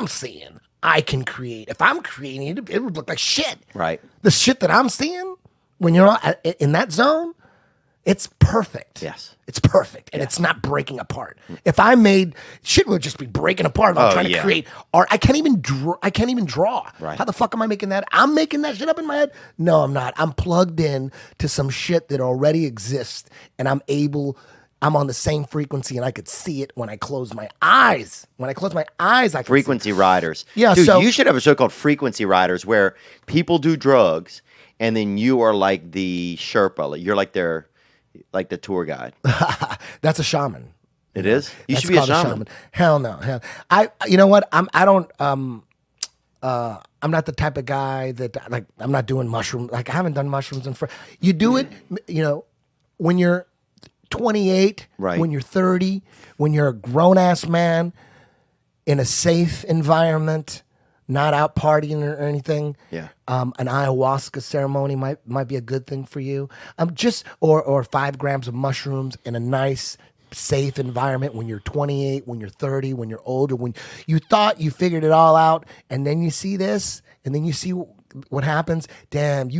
I'm seeing, I can create. If I'm creating it, it would look like shit. Right. The shit that I'm seeing when you're in that zone, it's perfect. Yes. It's perfect. And it's not breaking apart. If I made, shit would just be breaking apart if I'm trying to create art. I can't even draw. Right. How the fuck am I making that? I'm making that shit up in my head? No, I'm not. I'm plugged in to some shit that already exists, and I'm on the same frequency, and I could see it when I close my eyes. When I close my eyes, I can Frequency riders. Yeah, Dude, so you should have a show called Frequency Riders where people do drugs and then you are like the Sherpa. You're like the tour guide. That's a shaman. It is? You That's should be a called shaman. Hell no. You know what? I'm not the type of guy that, like, I'm not doing mushrooms. Like, I haven't done mushrooms you do it, when you're 28, right, when you're 30, when you're a grown-ass man in a safe environment, not out partying or anything. Yeah. An ayahuasca ceremony might be a good thing for you. Or 5 grams of mushrooms in a nice, safe environment when you're 28, when you're 30, when you're older, when you thought you figured it all out, and then you see this, and then you see what happens. Damn,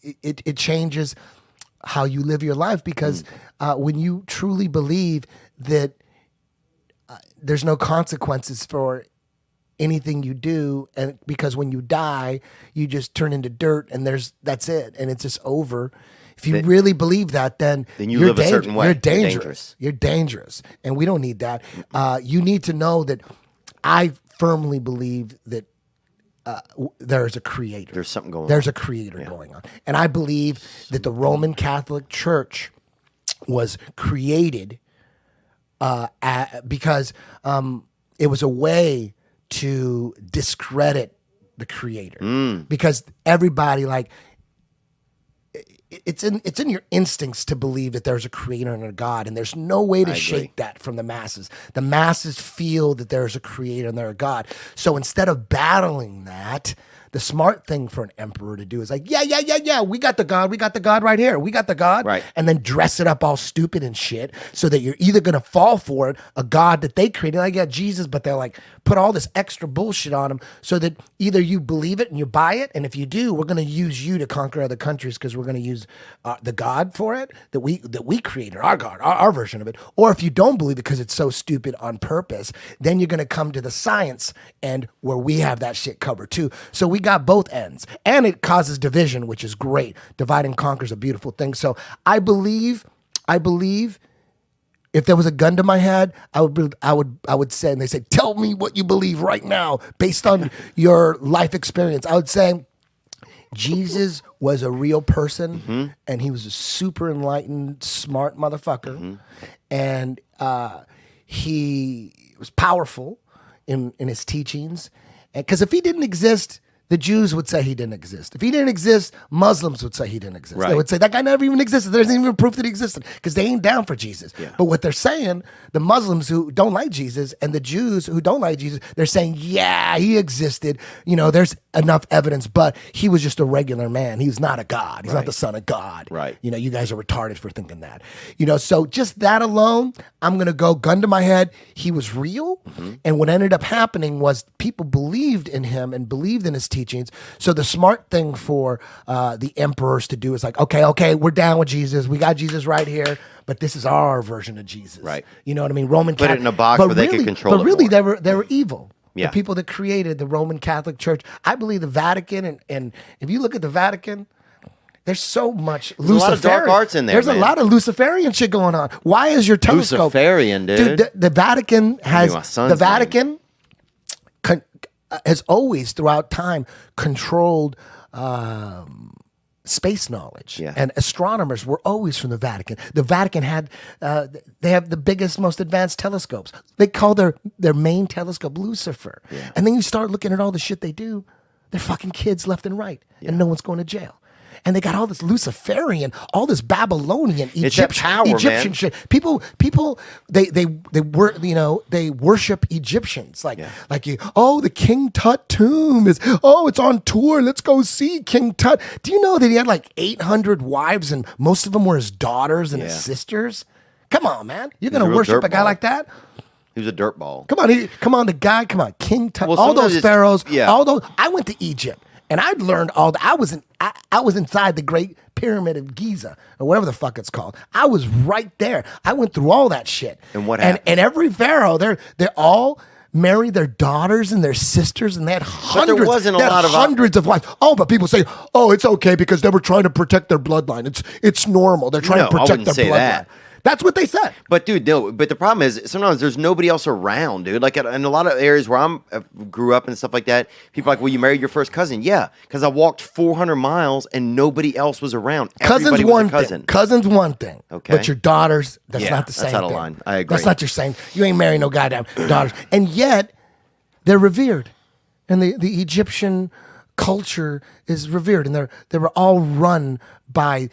it changes how you live your life, because when you truly believe that there's no consequences for anything you do, and because when you die, you just turn into dirt, and that's it, and it's just over. If you really believe that, then you live a certain way. You're dangerous. You're dangerous, and we don't need that. You need to know that I firmly believe that there's a creator. There's something going on. There's a creator going on. And I believe that the Roman Catholic Church was created because it was a way to discredit the creator. Because everybody, like, it's in your instincts to believe that there's a creator and a God, and there's no way to shake that from the masses. The masses feel that there's a creator and there's a God. So instead of battling that, the smart thing for an emperor to do is like, yeah, we got the God right here. We got the God. Right. And then dress it up all stupid and shit so that you're either going to fall for it, a God that they created, like, yeah, Jesus, but they're like, put all this extra bullshit on him so that either you believe it and you buy it, and if you do, we're going to use you to conquer other countries because we're going to use the God for it that we created, our God, our version of it. Or if you don't believe it because it's so stupid on purpose, then you're going to come to the science and where we have that shit covered too. So we got both ends, and it causes division, which is great. Divide and conquer is a beautiful thing. So I believe if there was a gun to my head, I would say, and they say, tell me what you believe right now based on your life experience. I would say Jesus was a real person, and he was a super enlightened, smart motherfucker, and he was powerful in his teachings. Because if he didn't exist, the Jews would say he didn't exist. If he didn't exist, Muslims would say he didn't exist. Right. They would say that guy never even existed. There's even proof that he existed because they ain't down for Jesus. Yeah. But what they're saying, the Muslims who don't like Jesus and the Jews who don't like Jesus, they're saying, yeah, he existed. There's enough evidence, but he was just a regular man. He's not a God. He's not the son of God. Right. You guys are retarded for thinking that. So just that alone, I'm going to go gun to my head. He was real. And what ended up happening was people believed in him and believed in his teachings. So the smart thing for the emperors to do is like, okay, we're down with Jesus. We got Jesus right here, but this is our version of Jesus. Right. You know what I mean? Roman Put it in a box where they could control it. But really, more. they were evil. Yeah. The people that created the Roman Catholic Church. I believe the Vatican, and if you look at the Vatican, there's so much Luciferian. There's a lot of dark arts in there. There's a lot of Luciferian shit going on. Why is your telescope Luciferian, dude? The Vatican has my son's has always throughout time controlled space knowledge. Yeah. And astronomers were always from the Vatican. The Vatican had they have the biggest, most advanced telescopes. They call their main telescope Lucifer. Yeah. And then you start looking at all the shit they do. They're fucking kids left and right, and no one's going to jail. And they got all this Luciferian, all this Babylonian, Egyptian shit. People, they worship Egyptians. The King Tut tomb it's on tour. Let's go see King Tut. Do you know that he had like 800 wives and most of them were his daughters and his sisters? Come on, man. You're going to worship a guy like that? He was a dirtball. Come on, the guy, King Tut, Well, all sometimes those it's- pharaohs, yeah. all those. I went to Egypt and I'd learned all that. I was inside the Great Pyramid of Giza or whatever the fuck it's called. I was right there. I went through all that shit. And what happened? And every pharaoh, they're all married their daughters and their sisters, and they had hundreds. wasn't a they had lot of hundreds of wives. Oh, but people say, oh, it's okay because they were trying to protect their bloodline. It's normal. They're trying No, to I protect wouldn't their say bloodline. that. That's what they said. But dude, no. But the problem is sometimes there's nobody else around, dude. Like in a lot of areas where grew up and stuff like that, people are like, well, you married your first cousin, yeah, because I walked 400 miles and nobody else was around. Cousin's Everybody was a one cousin. thing. Cousin's one thing. Okay. But your daughters, that's Yeah, not the that's same out of thing. line. I agree. That's not your same. You ain't marrying no goddamn daughters. And yet, they're revered. And the Egyptian culture is revered. And they were all run by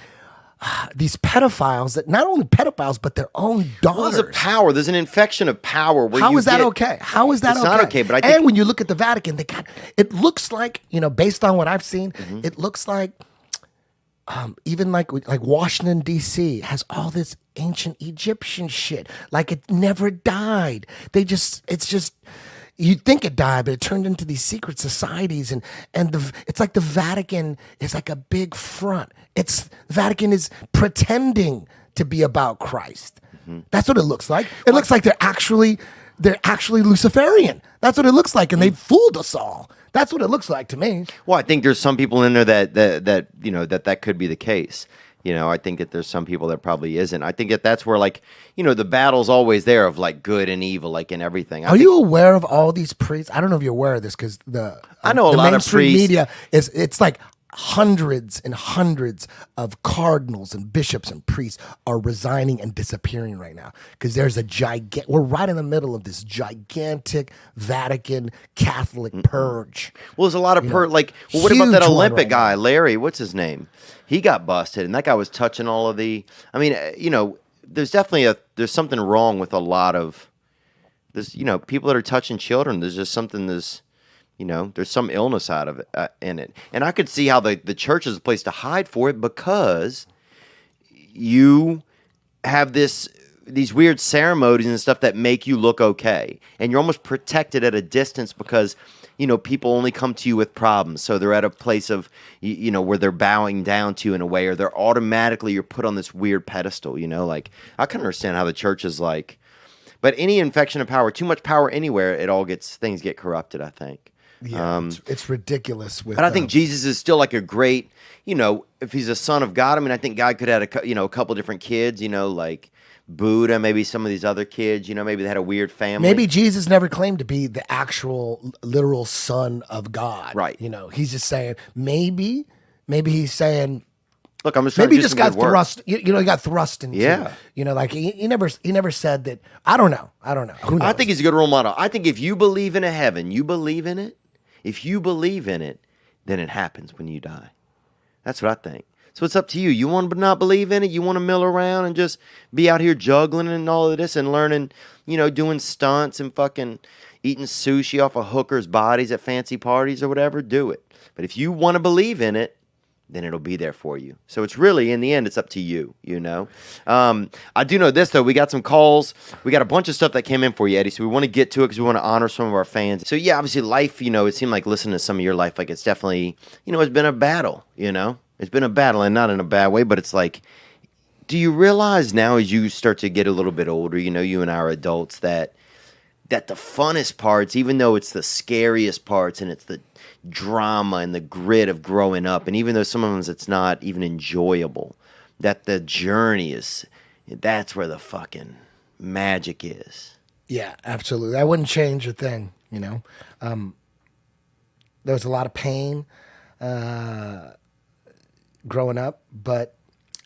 these pedophiles that not only pedophiles, but their own daughters. Well, there's a power. There's an infection of power. Where How you is that get- okay? How is that It's okay? not okay, but I think- and when you look at the Vatican, it looks like, based on what I've seen, Mm-hmm. it looks like even like Washington D.C. has all this ancient Egyptian shit, like it never died. It's just. You'd think it died, but it turned into these secret societies, and it's like the Vatican is like a big front. The Vatican is pretending to be about Christ. Mm-hmm. That's what it looks like. It looks like they're actually Luciferian. That's what it looks like, and they fooled us all. That's what it looks like to me. Well, I think there's some people in there that could be the case. I think that there's some people that probably isn't. I think that's where the battle's always there of like good and evil, like in everything. Are you aware of all these priests? I don't know if you're aware of this because I know a the lot of mainstream priests. media it's like hundreds and hundreds of cardinals and bishops and priests are resigning and disappearing right now because there's we're right in the middle of this gigantic Vatican Catholic purge. Well, there's a lot of what about that huge one Olympic right guy, Larry? What's his name? He got busted, and that guy was touching all of the. I mean, there's definitely there's something wrong with a lot of there's people that are touching children. There's just something there's some illness out of it in it, and I could see how the church is a place to hide for it because you have these weird ceremonies and stuff that make you look okay, and you're almost protected at a distance because people only come to you with problems, so they're at a place of where they're bowing down to you in a way, or they're automatically you're put on this weird pedestal. Like I can understand how the church is like, but any infection of power, too much power anywhere, things get corrupted. I think. Yeah, it's ridiculous. But I think Jesus is still like a great, if he's a son of God. I mean, I think God could have had a couple different kids, like Buddha, maybe some of these other kids, maybe they had a weird family. Maybe Jesus never claimed to be the actual literal son of God. Right. He's just saying maybe he's saying. Look, I'm just trying Maybe to he do just some got good work. thrust. He got thrust into. Yeah. Like he never said that. I don't know. Who knows? I think he's a good role model. I think if you believe in a heaven, you believe in it. If you believe in it, then it happens when you die. That's what I think. So it's up to you. You want to not believe in it? You want to mill around and just be out here juggling and all of this and learning, doing stunts and fucking eating sushi off of hookers' bodies at fancy parties or whatever? Do it. But if you want to believe in it, then it'll be there for you. So it's really, in the end, it's up to you, I do know this, though. We got some calls. We got a bunch of stuff that came in for you, Eddie, so we want to get to it because we want to honor some of our fans. So, yeah, obviously life, it seemed like listening to some of your life, like it's definitely, it's been a battle, It's been a battle, and not in a bad way, but it's like, do you realize now as you start to get a little bit older, you and I are adults, that the funnest parts, even though it's the scariest parts and it's the drama and the grit of growing up, and even though some of them it's not even enjoyable, that the journey that's where the fucking magic is. Yeah, absolutely. I wouldn't change a thing. There was a lot of pain growing up, but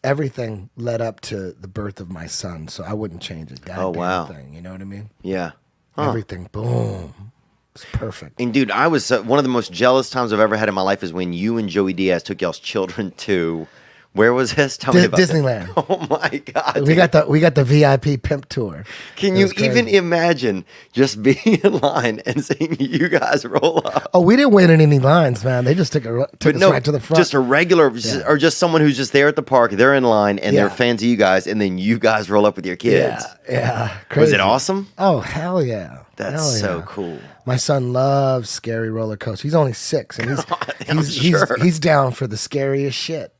everything led up to the birth of my son, so I wouldn't change a goddamn thing. You know what I mean? Yeah. Huh. Everything, boom. It's perfect. And dude, I was one of the most jealous times I've ever had in my life is when you and Joey Diaz took y'all's children to Where was this? Tell me about that. Disneyland. Oh my God. We got the VIP pimp tour. Can It you was crazy. even imagine just being in line and seeing you guys roll up? Oh, we didn't wait in any lines, man. They just took us right to the front. Just a regular, or just someone who's just there at the park. They're in line and they're Yeah. fans of you guys, and then you guys roll up with your kids. Yeah. Was Crazy. it awesome? Oh, hell yeah. That's Hell so yeah. cool. My son loves scary roller coasters. He's only 6, and I'm sure. he's down for the scariest shit.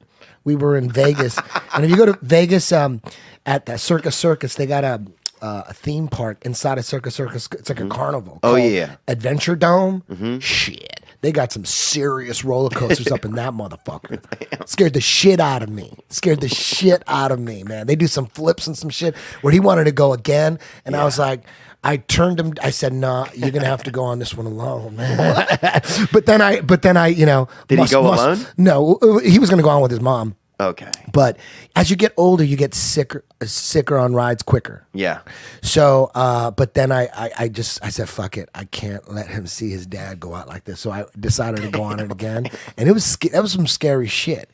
We were in Vegas, and if you go to Vegas at the Circus, they got a theme park inside of Circus. It's like a carnival. Oh, called yeah. Adventure Dome. Shit, they got some serious roller coasters up in that motherfucker. Scared the shit out of me. Man. They do some flips and some shit where he wanted to go again, and I was like. I turned him. I said, "Nah, you're gonna have to go on this one alone, man." but then I, you know, Did he go alone? No, he was gonna go on with his mom. Okay. But as you get older, you get sicker on rides quicker. Yeah. So, but then I said, "Fuck it, I can't let him see his dad go out like this." So I decided to go on it again, and that was some scary shit.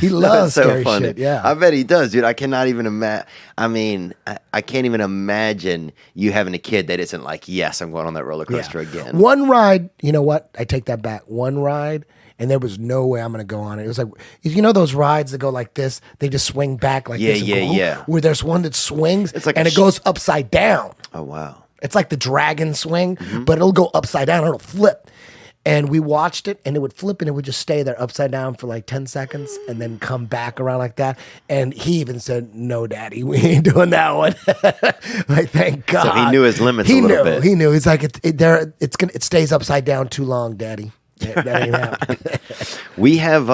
He loves That's so scary funny. shit. Yeah, I bet he does, dude. I cannot even imagine. I mean, I can't even imagine you having a kid that isn't like, yes, I'm going on that roller coaster again. One ride, you know what? I take that back. One ride, and there was no way I'm going to go on it. It was like, you know those rides that go like this? They just swing back like this. Yeah. Where there's one that swings, It's like and it goes upside down. Oh, wow. It's like the dragon swing, but it'll go upside down. It'll flip. And we watched it, and it would flip, and it would just stay there upside down for like 10 seconds, and then come back around like that. And he even said, "No, Daddy, we ain't doing that one." Like, thank God. So he knew his limits a little bit. He knew. He's like, it stays upside down too long, Daddy. That ain't happening. We have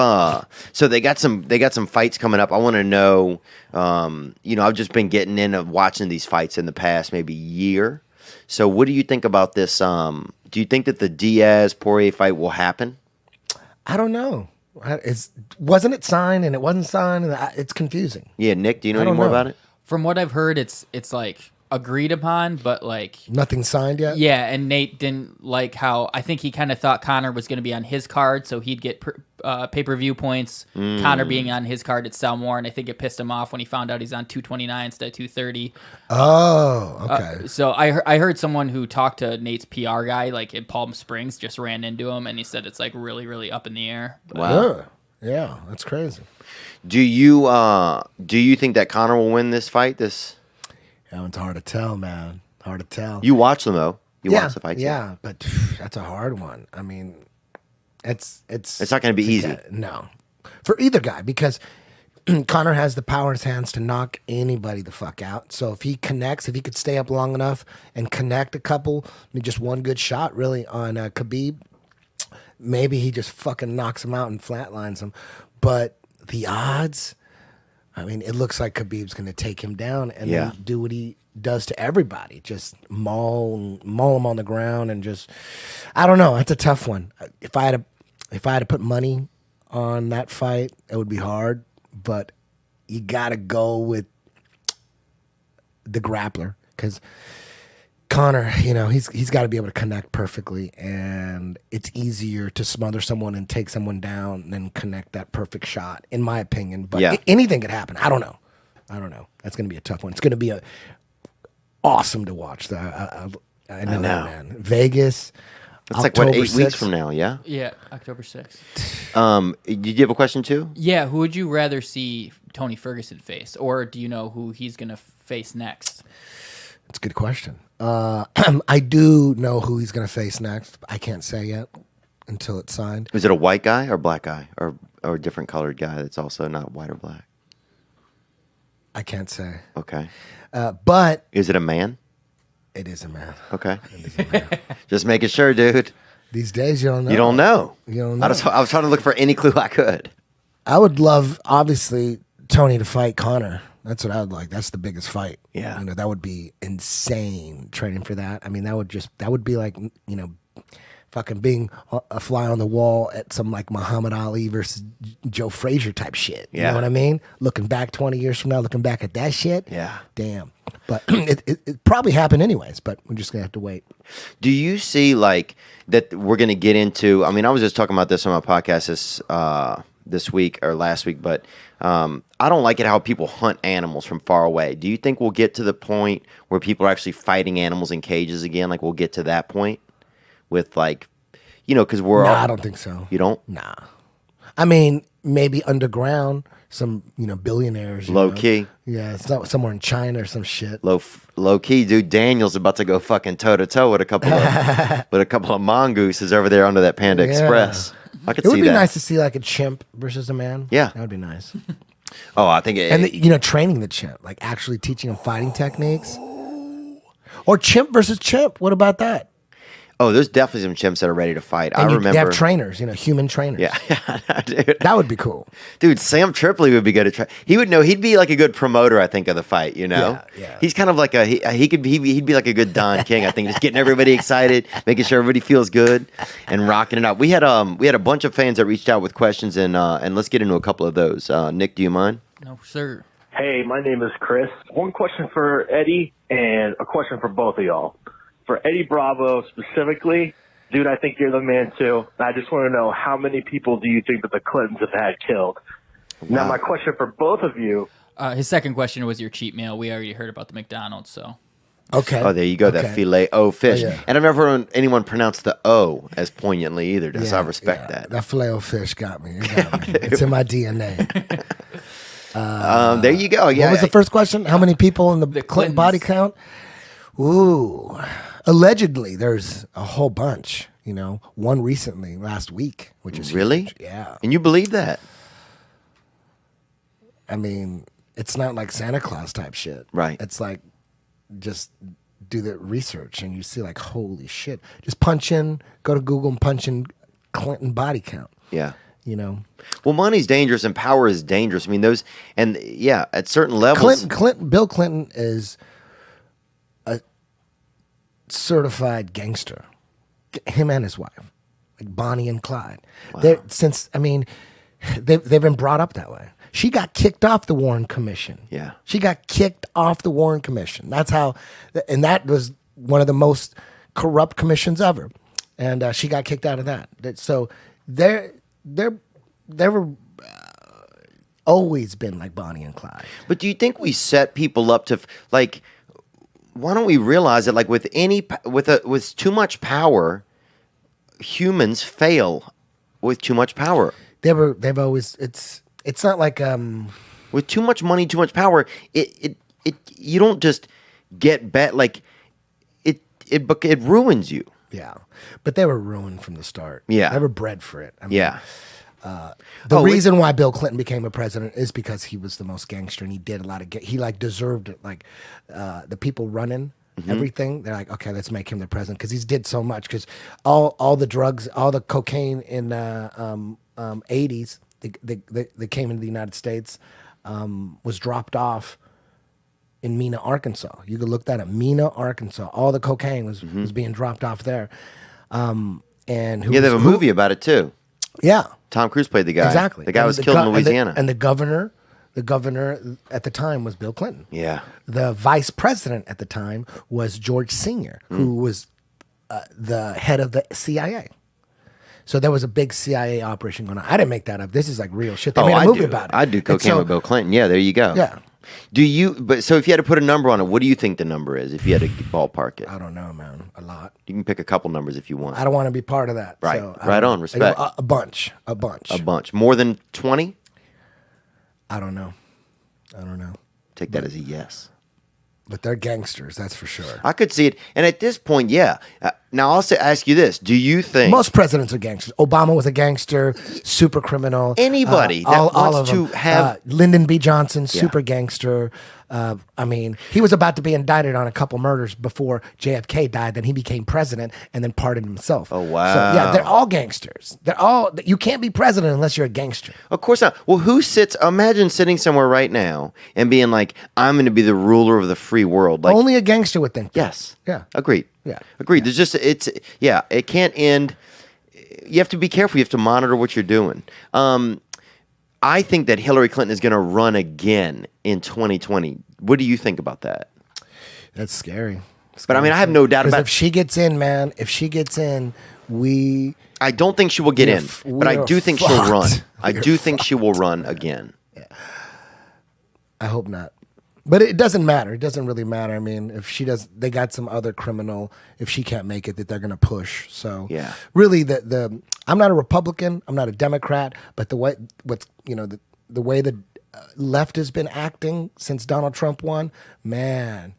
so they got some fights coming up. I want to know, I've just been getting into watching these fights in the past maybe year. So what do you think about this? Do you think that the Diaz-Poirier fight will happen? I don't know. Wasn't it signed and it wasn't signed? And it's confusing. Yeah, Nick, do you know I any don't more know. about it? From what I've heard, it's like agreed upon, but like Nothing signed yet? yeah, and Nate didn't like how I think he kind of thought Connor was going to be on his card, so he'd get pay-per-view points. Connor being on his card at sell more, and I think it pissed him off when he found out he's on 229 instead of 230. Oh, okay. So I heard someone who talked to Nate's PR guy, like in Palm Springs, just ran into him, and he said it's like really, really up in the air. But Wow. Yeah, that's crazy. Do you think that Connor will win this fight? It's hard to tell, man. Hard to tell. You watch them though. You watch the fights. Yeah, but that's a hard one. I mean, it's not gonna be easy. No, for either guy, because Connor has the power in his hands to knock anybody the fuck out. So if he could stay up long enough and connect a couple, just one good shot really on Khabib, maybe he just fucking knocks him out and flatlines him. But the odds, I mean, it looks like Khabib's going to take him down and Yeah. then do what he does to everybody, just maul him on the ground and just, I don't know. That's a tough one. If I had to put money on that fight, it would be hard. But you got to go with the grappler because Connor, he's got to be able to connect perfectly, and it's easier to smother someone and take someone down than connect that perfect shot, in my opinion. But Yeah. anything could happen. I don't know. That's going to be a tough one. It's going to be awesome to watch. I know that, man. Vegas. It's like October 8 weeks 6th. from now, yeah? yeah, October 6th. Did you have a question too? Yeah, who would you rather see Tony Ferguson face, or do you know who he's going to face next? It's a good question. I do know who he's going to face next. I can't say yet until it's signed. Is it a white guy or black guy or a different colored guy that's also not white or black? I can't say. Okay. But Is it a man? it is a man. Okay. Just making sure, dude. These days, you don't know. You don't know. You don't know. I was trying to look for any clue I could. I would love, obviously, Tony to fight Connor. That's what I would like. That's the biggest fight. Yeah. That would be insane training for that. I mean, that would be like, fucking being a fly on the wall at some like Muhammad Ali versus Joe Frazier type shit. You Yeah. know what I mean? Looking back 20 years from now, looking back at that shit. Yeah. Damn. But it probably happened anyways, but we're just going to have to wait. Do you see like that we're going to get into? I mean, I was just talking about this on my podcast this week or last week, but I don't like it how people hunt animals from far away. Do you think we'll get to the point where people are actually fighting animals in cages again? Like we'll get to that point with like, because we're all. I don't think so. You don't? Nah. I mean, maybe underground, some billionaires. Low key. Yeah, it's not somewhere in China or some shit. Low key, dude. Daniel's about to go fucking toe to toe with a couple of mongooses over there under that Panda Express. I could see that. It would be nice to see like a chimp versus a man. Yeah, that would be nice. Oh, I think training the chimp, like actually teaching him fighting techniques. Or chimp versus chimp. What about that? Oh, there's definitely some chimps that are ready to fight. And I remember they have trainers, human trainers. Yeah, dude. That would be cool. Dude, Sam Tripoli would be good at try. He would know. He'd be like a good promoter, I think, of the fight. Yeah. He's kind of like he'd be like a good Don King, I think, just getting everybody excited, making sure everybody feels good, and rocking it out. We had a bunch of fans that reached out with questions, and let's get into a couple of those. Nick, do you mind? No, sir. Hey, my name is Chris. One question for Eddie and a question for both of y'all. For Eddie Bravo specifically, dude, I think you're the man too. I just want to know, how many people do you think that the Clintons have had killed? Wow. Now, my question for both of you. His second question was your cheat meal. We already heard about the McDonald's, so. Okay. Oh, there you go. Okay. That filet-o fish. Oh, yeah. And I've never heard anyone pronounce the O as poignantly either. So I respect that. That filet-o fish got me. It's in my DNA. There you go. Yeah. What was the first question? How many people in the Clinton body count? Ooh. Allegedly, there's a whole bunch. One recently, last week, which is really huge. Yeah. And you believe that? I mean, it's not like Santa Claus type shit. Right. It's like just do the research and you see like, holy shit. Just punch in, go to Google and punch in Clinton body count. Yeah. Well, money's dangerous and power is dangerous. I mean, those, and yeah, at certain levels. Bill Clinton is a certified gangster. Him and his wife, like Bonnie and Clyde. Wow. They've been brought up that way. She got kicked off the Warren Commission. Yeah. She got kicked off the Warren Commission. That's how, and that was one of the most corrupt commissions ever. And she got kicked out of that. So they were always been like Bonnie and Clyde. But do you think we set people up to like? Why don't we realize that like with too much power, humans fail with too much power. They've always it's not like with too much money, too much power. It you don't just get bet like it ruins you. Yeah, but they were ruined from the start. Yeah, they were bred for it. Yeah. The reason why Bill Clinton became a president is because he was the most gangster and he did a lot of he like deserved it. Like the people running everything, they're like, okay, let's make him the president because he's did so much. Because all the drugs, all the cocaine in 80s that came into the United States was dropped off in Mena, Arkansas. You could look that up. Mena, Arkansas. All the cocaine was being dropped off there. And they have a movie about it too. Yeah. Tom Cruise played the guy. Exactly. The guy was killed in Louisiana. And the governor at the time was Bill Clinton. Yeah. The vice president at the time was George Sr., who was the head of the CIA. So there was a big CIA operation going on. I didn't make that up. This is like real shit. They made a movie about it. I do cocaine with Bill Clinton. Yeah, there you go. Yeah. So if you had to put a number on it, what do you think the number is if you had to ballpark it? I don't know, man. A lot. You can pick a couple numbers if you want. I don't want to be part of that. Right. So right on. Respect. A bunch. A bunch. More than 20? I don't know. Take that as a yes. But they're gangsters, that's for sure. I could see it. And at this point, yeah. Now, I'll ask you this. Do you think... Most presidents are gangsters. Obama was a gangster, super criminal. Anybody that wants to have... Lyndon B. Johnson, super gangster. He was about to be indicted on a couple murders before JFK died. Then he became president and then pardoned himself. Oh, wow. So, yeah, they're all gangsters. You can't be president unless you're a gangster. Of course not. Well, imagine sitting somewhere right now and being like, I'm going to be the ruler of the free world. Like, only a gangster would think that. Yes. Yeah. Agreed. Yeah. Agreed. There's just, it can't end. You have to be careful. You have to monitor what you're doing. I think that Hillary Clinton is going to run again in 2020. What do you think about that? That's scary. But I have no doubt about it. If she gets in, man, I don't think she will get in, but I do think she'll run. I do think she will run again. I hope not. But it doesn't matter. It doesn't really matter. I mean, if she does, they got some other criminal. If she can't make it, that they're going to push. So yeah, really, I'm not a Republican. I'm not a Democrat. But the way the way the left has been acting since Donald Trump won, man,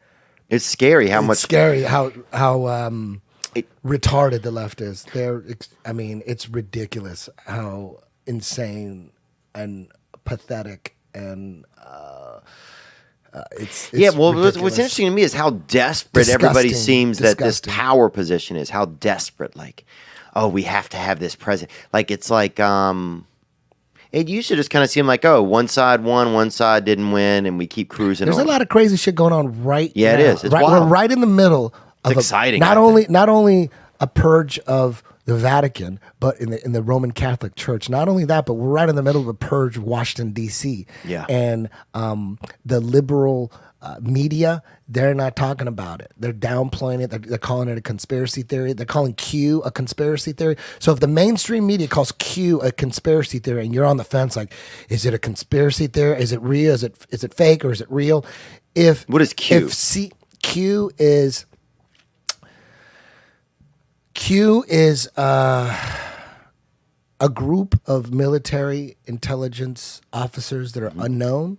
it's scary how retarded the left is. It's ridiculous how insane and pathetic and. It's what's interesting to me is how desperate everybody seems that this power position is. How desperate, like, oh, we have to have this president. Like, it's like, it used to just kind of seem like, oh, one side won, one side didn't win, and we keep cruising. There's a lot of crazy shit going on right now. Yeah, it is. It's right, wild. We're right in the middle of exciting. Not only a purge of the Vatican, but in the Roman Catholic Church. Not only that, but we're right in the middle of a purge of Washington, D.C. Yeah. And the liberal media, they're not talking about it. They're downplaying it. They're calling it a conspiracy theory. They're calling Q a conspiracy theory. So if the mainstream media calls Q a conspiracy theory and you're on the fence, like, is it a conspiracy theory? Is it real? Is it fake or is it real? What is Q? Q is a group of military intelligence officers that are unknown,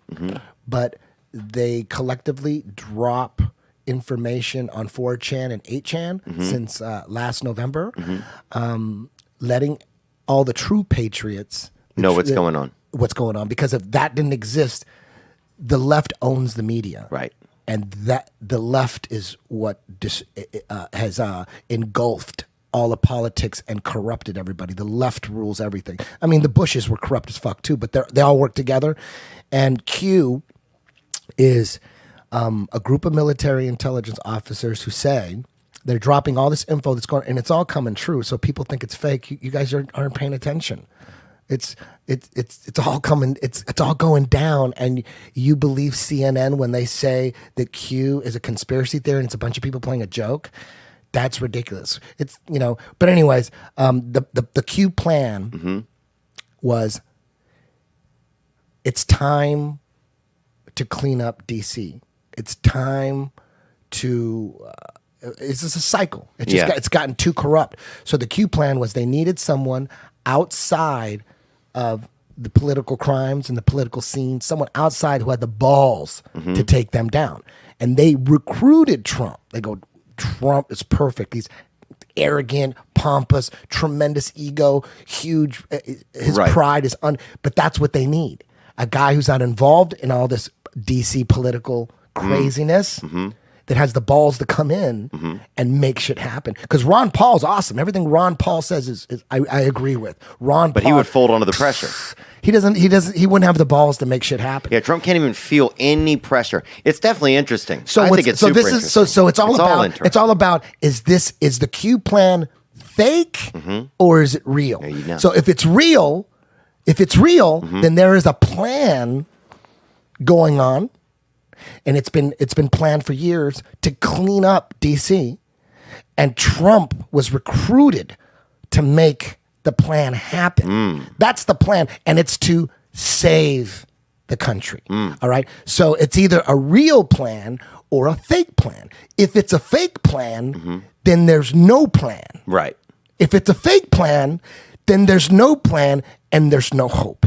but they collectively drop information on 4chan and 8chan since last November, letting all the true patriots know what's going on. What's going on? Because if that didn't exist, the left owns the media, right? And that the left is what has engulfed all of politics and corrupted everybody. The left rules everything. I mean, the Bushes were corrupt as fuck too, but they all work together. And Q is a group of military intelligence officers who say they're dropping all this info that's going, and it's all coming true. So people think it's fake. You guys aren't paying attention. It's all coming. It's all going down, and you believe CNN when they say that Q is a conspiracy theory and it's a bunch of people playing a joke. That's ridiculous. It's But anyways, the Q plan was it's time to clean up DC. It's time to. It's just a cycle. It's gotten too corrupt. So the Q plan was they needed someone outside of the political crimes and the political scene, someone outside who had the balls to take them down. And they recruited Trump. They go, Trump is perfect. He's arrogant, pompous, tremendous ego, huge. His pride is but that's what they need. A guy who's not involved in all this DC political craziness. That has the balls to come in and make shit happen. Because Ron Paul's awesome. Everything Ron Paul says is I agree with. But he would fold under the pressure. He wouldn't have the balls to make shit happen. Yeah, Trump can't even feel any pressure. It's definitely interesting. So I think it's super interesting. So it's all about is the Q plan fake or is it real? So if it's real, then there is a plan going on. And it's been planned for years to clean up DC, and Trump was recruited to make the plan happen. That's the plan, and it's to save the country. All right, so it's either a real plan or a fake plan. If it's a fake plan, then there's no plan. Right. If it's a fake plan, then there's no plan and there's no hope.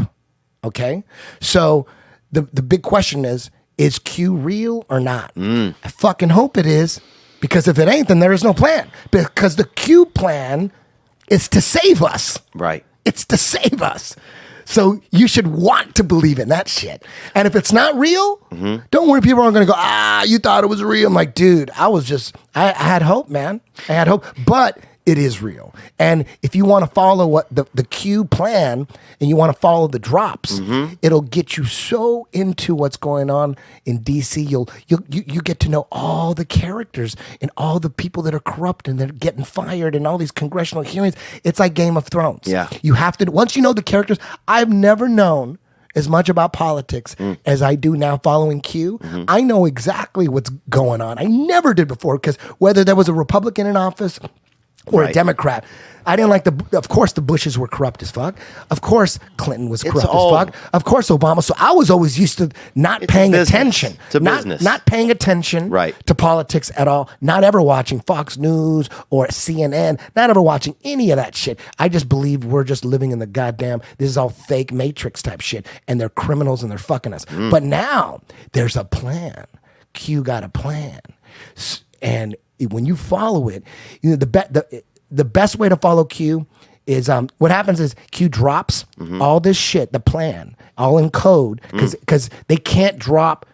Okay, so the big question is Q real or not? I fucking hope it is, because if it ain't, then there is no plan. Because the Q plan is to save us. Right. It's to save us. So you should want to believe in that shit. And if it's not real, don't worry, people aren't going to go, you thought it was real. I'm like, dude, I had hope, man. I had hope. But it is real. And if you want to follow what the Q plan and you want to follow the drops, it'll get you so into what's going on in DC. You get to know all the characters and all the people that are corrupt and they're getting fired and all these congressional hearings. It's like Game of Thrones. Yeah. You have to, once you know the characters, I've never known as much about politics as I do now following Q. I know exactly what's going on. I never did before, because whether there was a Republican in office, or a Right. Democrat. I didn't like of course the Bushes were corrupt as fuck. Of course Clinton was corrupt all- as fuck. Of course Obama. So I was always used to not It's a paying business. attention. It's a not, business. Not paying attention Right. to politics at all. Not ever watching Fox News or CNN. Not ever watching any of that shit. I just believe we're just living in the goddamn, this is all fake Matrix type shit. And they're criminals and they're fucking us. But now there's a plan. Q got a plan. And when you follow it, you know, the best way to follow Q is what happens is Q drops all this shit, the plan, all in code, because they can't drop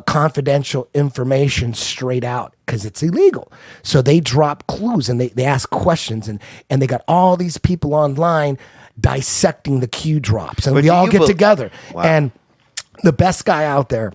confidential information straight out because it's illegal. So they drop clues and they ask questions and they got all these people online dissecting the Q drops, and But we do all you get bel- together. Wow. And the best guy out there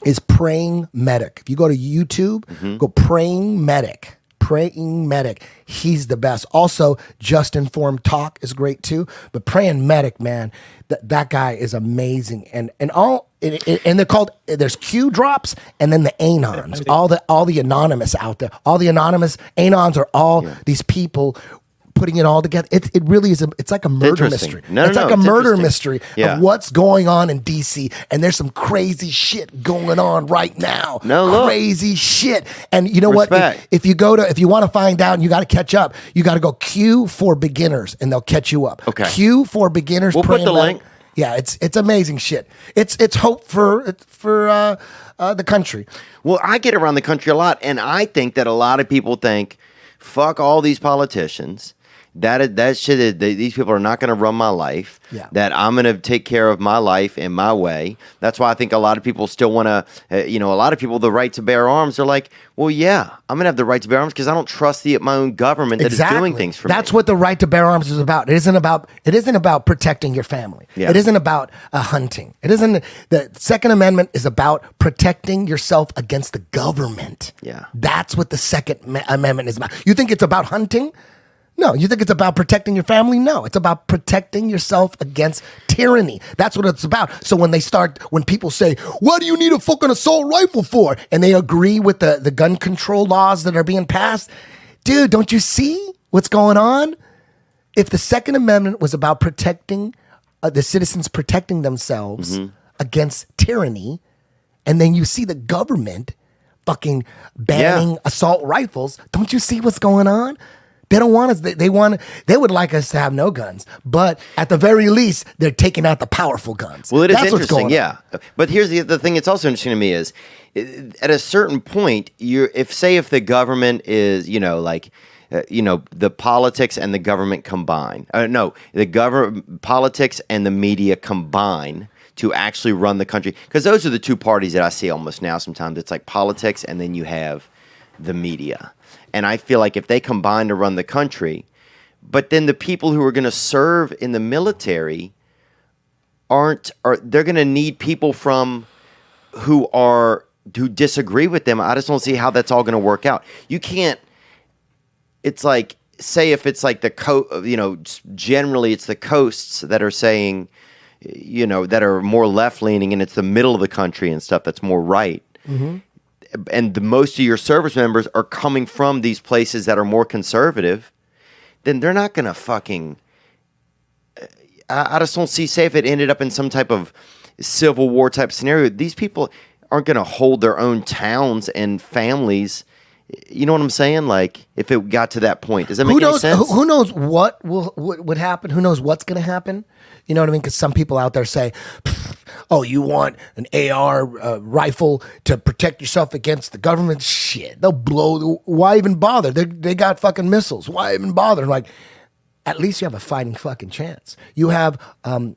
is Praying Medic. If you go to YouTube, go Praying Medic. Praying Medic. He's the best. Also, Just Informed Talk is great too. But Praying Medic, man, that guy is amazing. And they're called, there's Q drops and then the anons. All the anonymous out there. All the anonymous anons are all these people putting it all together. It really is. It's like a murder interesting. mystery. No, it's no, like no, a it's murder interesting. mystery Yeah. of what's going on in DC. And there's some crazy shit going on right now. No, look. Crazy shit. And you know what? Respect. If you want to find out and you got to catch up, you got to go Q for beginners and they'll catch you up. Okay. Q for beginners. We'll put Praying the Medic. link. Yeah, it's amazing shit. It's hope for the country. Well, I get around the country a lot, and I think that a lot of people think, fuck all these politicians. These people are not going to run my life. Yeah. That I'm going to take care of my life in my way. That's why I think a lot of people still want to, a lot of people, the right to bear arms, are like, well, yeah, I'm going to have the right to bear arms because I don't trust my own government that is doing things for me. That's what the right to bear arms is about. It isn't about protecting your family. Yeah. It isn't about hunting. It isn't. The Second Amendment is about protecting yourself against the government. Yeah. That's what the Second Amendment is about. You think it's about hunting? No. You think it's about protecting your family? No. It's about protecting yourself against tyranny. That's what it's about. So when people say, what do you need a fucking assault rifle for? And they agree with the gun control laws that are being passed. Dude, don't you see what's going on? If the Second Amendment was about protecting the citizens protecting themselves against tyranny, and then you see the government fucking banning assault rifles, don't you see what's going on? They don't want us. They would like us to have no guns, but at the very least, they're taking out the powerful guns. Well, it is That's what's interesting, going on. yeah. But here's the thing that's also interesting to me is, at a certain point, if the government is, the politics and the government combine. Politics and the media combine to actually run the country. Because those are the two parties that I see almost now. Sometimes it's like politics, and then you have the media. And I feel like if they combine to run the country, but then the people who are going to serve in the military they're going to need people who disagree with them. I just don't see how that's all going to work out. You can't. It's like, say if it's like generally it's the coasts that are saying, that are more left leaning, and it's the middle of the country and stuff that's more right. Mm-hmm. And most of your service members are coming from these places that are more conservative, then they're not going to fucking. I just don't see. Say if it ended up in some type of Civil War type scenario, these people aren't going to hold their own towns and families. You know what I'm saying? Like, if it got to that point, does that make any sense? Who knows what would happen? Who knows what's going to happen? You know what I mean? Because some people out there say, "Oh, you want an AR rifle to protect yourself against the government?" Shit, they'll blow. Why even bother? They got fucking missiles. Why even bother? Like, at least you have a fighting fucking chance. You have a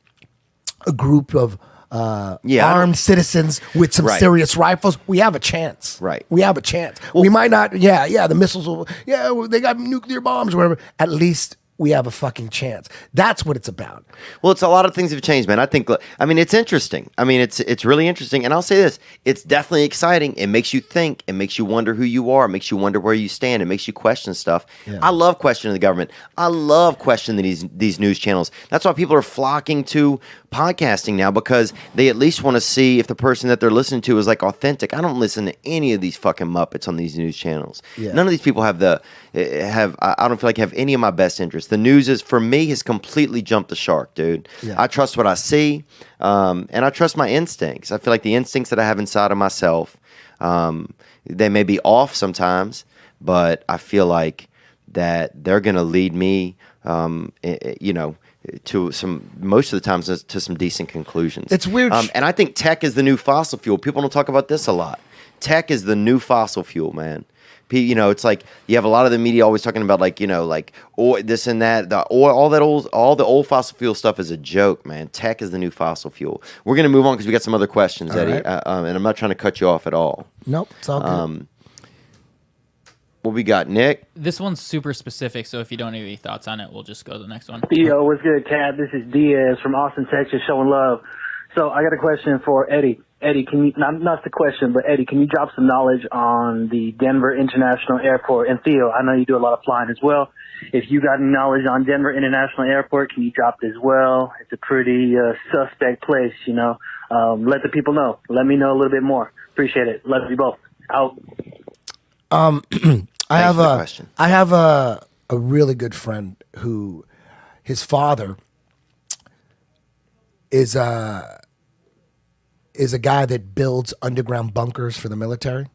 group of armed citizens with some serious rifles. We have a chance. Right. We have a chance. We might not. Yeah. The missiles will. Yeah. They got nuclear bombs or whatever. At least we have a fucking chance. That's what it's about. Well, it's a lot of things have changed, man. I mean, it's interesting. I mean, it's really interesting. And I'll say this, it's definitely exciting. It makes you think. It makes you wonder who you are. It makes you wonder where you stand. It makes you question stuff. Yeah. I love questioning the government. I love questioning these news channels. That's why people are flocking to podcasting now, because they at least want to see if the person that they're listening to is like authentic. I don't listen to any of these fucking Muppets on these news channels. Yeah. None of these people I don't feel like have any of my best interests. The news is, for me, has completely jumped the shark, dude. Yeah. I trust what I see, and I trust my instincts. I feel like the instincts that I have inside of myself, they may be off sometimes, but I feel like that they're going to lead me, to some, most of the times, to some decent conclusions. It's weird. And I think tech is the new fossil fuel. People don't talk about this a lot. Tech is the new fossil fuel, man. It's like you have a lot of the media always talking about oil, this and that. The oil, all the old fossil fuel stuff is a joke, man. Tech is the new fossil fuel. We're gonna move on because we got some other questions, All Eddie, right. and I'm not trying to cut you off at all. Nope, it's all good. What we got, Nick? This one's super specific, so if you don't have any thoughts on it, we'll just go to the next one. Theo, what's good, Tab? This is Diaz from Austin, Texas, showing love. So I got a question for Eddie. Eddie, can you, not the question, but Eddie, can you drop some knowledge on the Denver International Airport? And Theo, I know you do a lot of flying as well. If you got any knowledge on Denver International Airport, can you drop it as well? It's a pretty suspect place, Let the people know. Let me know a little bit more. Appreciate it. Love you both. Out. I question. have a really good friend who, his father is a guy that builds underground bunkers for the military,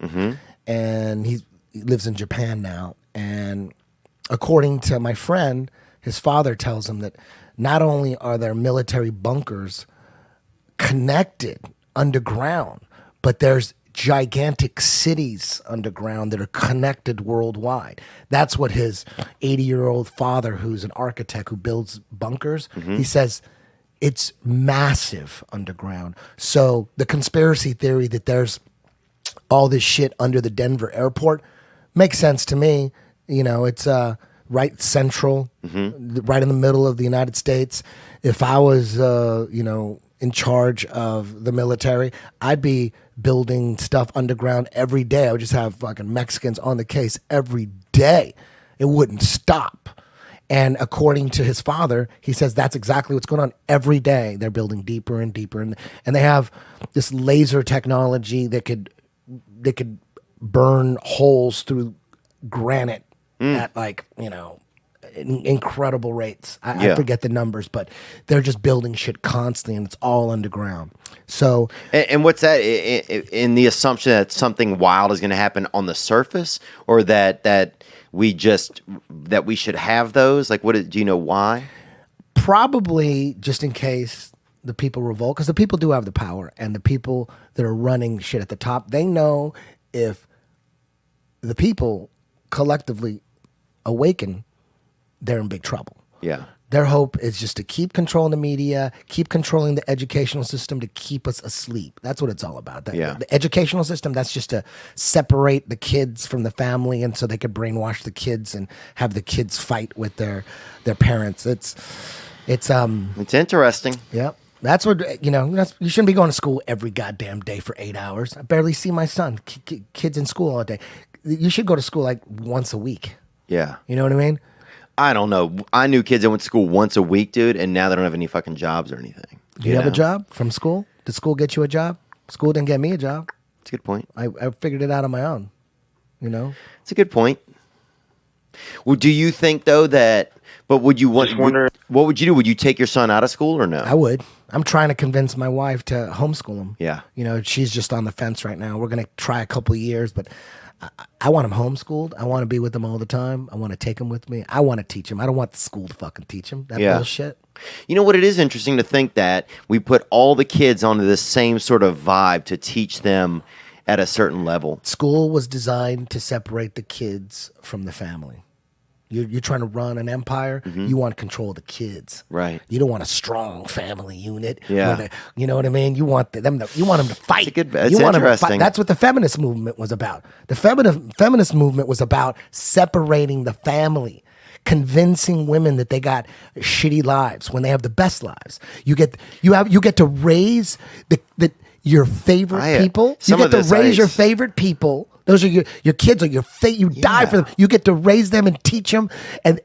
and he lives in Japan now. And according to my friend, his father tells him that not only are there military bunkers connected underground, but there's gigantic cities underground that are connected worldwide. That's what his 80-year-old father, who's an architect who builds bunkers, he says it's massive underground. So the conspiracy theory that there's all this shit under the Denver airport makes sense to me. It's right central, right in the middle of the United States. If I was, in charge of the military, I'd be building stuff underground every day. I would just have fucking Mexicans on the case every day. It wouldn't stop. And according to his father, he says that's exactly what's going on every day. They're building deeper and deeper, and they have this laser technology that could burn holes through granite at incredible rates. I forget the numbers, but they're just building shit constantly, and it's all underground. So, and what's that in the assumption that something wild is going to happen on the surface, or that we should have those? Like, do you know why? Probably just in case the people revolt, because the people do have the power, and the people that are running shit at the top, they know if the people collectively awaken, they're in big trouble. Yeah. Their hope is just to keep controlling the media, keep controlling the educational system to keep us asleep. That's what it's all about. The educational system, that's just to separate the kids from the family, and so they could brainwash the kids and have the kids fight with their parents. It's interesting. Yeah. That's what, you shouldn't be going to school every goddamn day for 8 hours. I barely see my son, kids in school all day. You should go to school like once a week. Yeah. You know what I mean? I don't know. I knew kids that went to school once a week, dude, and now they don't have any fucking jobs or anything. Do you have a job from school? Did school get you a job? School didn't get me a job. That's a good point. I figured it out on my own, It's a good point. Well, do you think, though, that... But would you want... what would you do? Would you take your son out of school or no? I would. I'm trying to convince my wife to homeschool him. Yeah. She's just on the fence right now. We're going to try a couple of years, but I want him homeschooled. I want to be with him all the time. I want to take him with me. I want to teach him. I don't want the school to fucking teach him. That bullshit. You know what? It is interesting to think that we put all the kids onto this same sort of vibe to teach them at a certain level. School was designed to separate the kids from the family. You're trying to run an empire. You want control of the kids, right? You don't want a strong family unit. Yeah, you know what I mean. You want them to. You want them to fight. That's you want interesting. them to fight. That's what the feminist movement was about. The feminist movement was about separating the family, convincing women that they got shitty lives when they have the best lives. You get to raise your favorite people. You some get of to this raise I- your favorite people. Those are your kids are your fate. You die for them. You get to raise them and teach them. And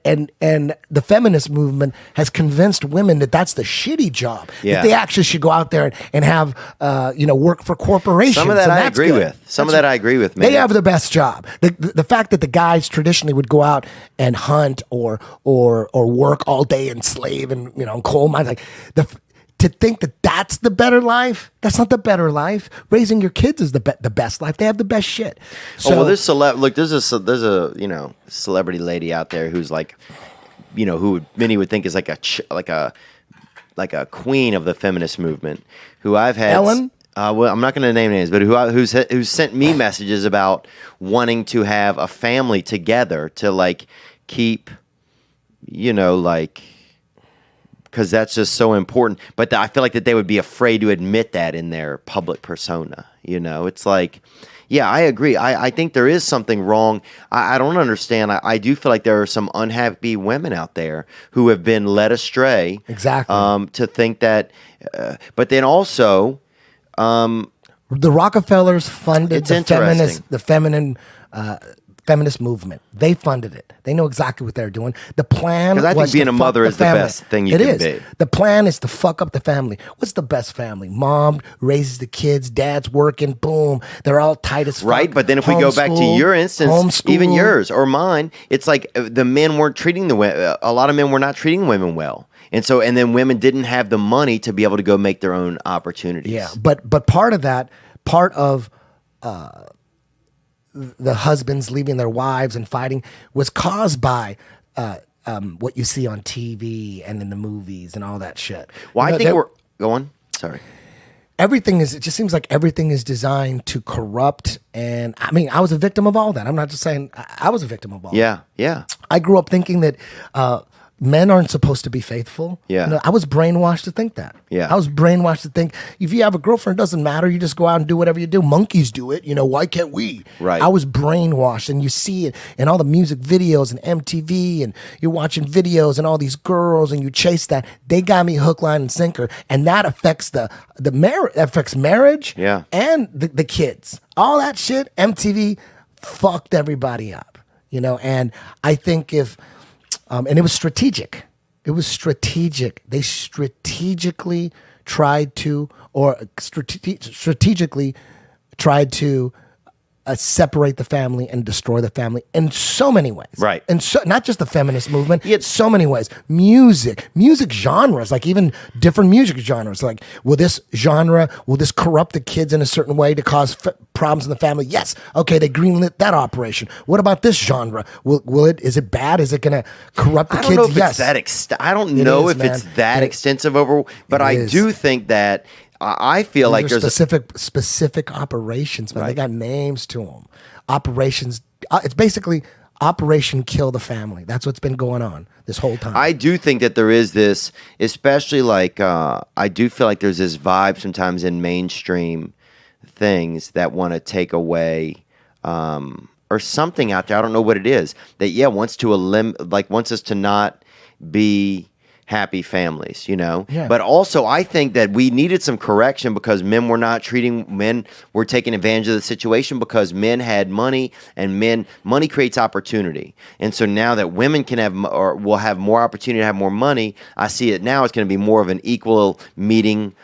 the feminist movement has convinced women that that's the shitty job. Yeah. That they actually should go out there and have work for corporations. Some of that and I that's agree good. with. Some of that I agree with, man. They have the best job. The fact that the guys traditionally would go out and hunt or work all day and slave and in coal mines, to think that that's the better life, that's not the better life. Raising your kids is the best life. They have the best shit. So, there's there's a celebrity lady out there who's like, many would think is like a queen of the feminist movement, who I've had. Ellen? Well, I'm not going to name names, but who's sent me messages about wanting to have a family together to keep, because that's just so important. But I feel like that they would be afraid to admit that in their public persona. It's like, yeah, I agree. I think there is something wrong. I don't understand. I do feel like there are some unhappy women out there who have been led astray. Exactly. To think that, but then also, the Rockefellers funded It's interesting. the feminist movement. They funded it. They know exactly what they're doing. The plan 'Cause I think was being to a fuck mother the is the family. best thing you It can is. be. The plan is to fuck up the family. What's the best family? Mom raises the kids, dad's working, boom. They're all tight as fuck. right? But then if we go back to Homeschool, your instance, homeschool. even yours or mine, it's like the men weren't treating a lot of men were not treating women well. And then women didn't have the money to be able to go make their own opportunities. Yeah, but part of the husbands leaving their wives and fighting was caused by what you see on TV and in the movies and all that shit. Well, I think that- we're go on. Sorry. it just seems like everything is designed to corrupt. And I mean, I was a victim of all that. I'm not just saying I was a victim of all that. Yeah, yeah. I grew up thinking that men aren't supposed to be faithful. Yeah. I was brainwashed to think that. Yeah. I was brainwashed to think if you have a girlfriend, it doesn't matter. You just go out and do whatever you do. Monkeys do it. Why can't we? Right. I was brainwashed, and you see it in all the music videos and MTV, and you're watching videos and all these girls, and you chase that. They got me hook, line, and sinker, and that affects the marriage. Affects marriage. Yeah. And the kids. All that shit. MTV fucked everybody up. And I think if. And it was strategic. They strategically tried to separate the family and destroy the family in so many ways. Right. And so not just the feminist movement, Yeah. so many ways. Music genres, like even different music genres. Like, will this corrupt the kids in a certain way to cause problems in the family? Yes. Okay, they greenlit that operation. What about this genre? Is it bad? Is it going to corrupt the I kids? don't know if Yes. it's that I don't It know is, if it's man. that It- extensive over, but it I is. do think that I feel like These are there's specific operations, man. They Right. got names to them. Operations. It's basically Operation Kill the Family. That's what's been going on this whole time. I do think that there is this, especially I do feel like there's this vibe sometimes in mainstream things that want to take away or something out there. I don't know what it is that wants us to not be happy families, Yeah. But also I think that we needed some correction because men were taking advantage of the situation because men had money and money creates opportunity. And so now that women can have or will have more opportunity to have more money, I see it now it's going to be more of an equal meeting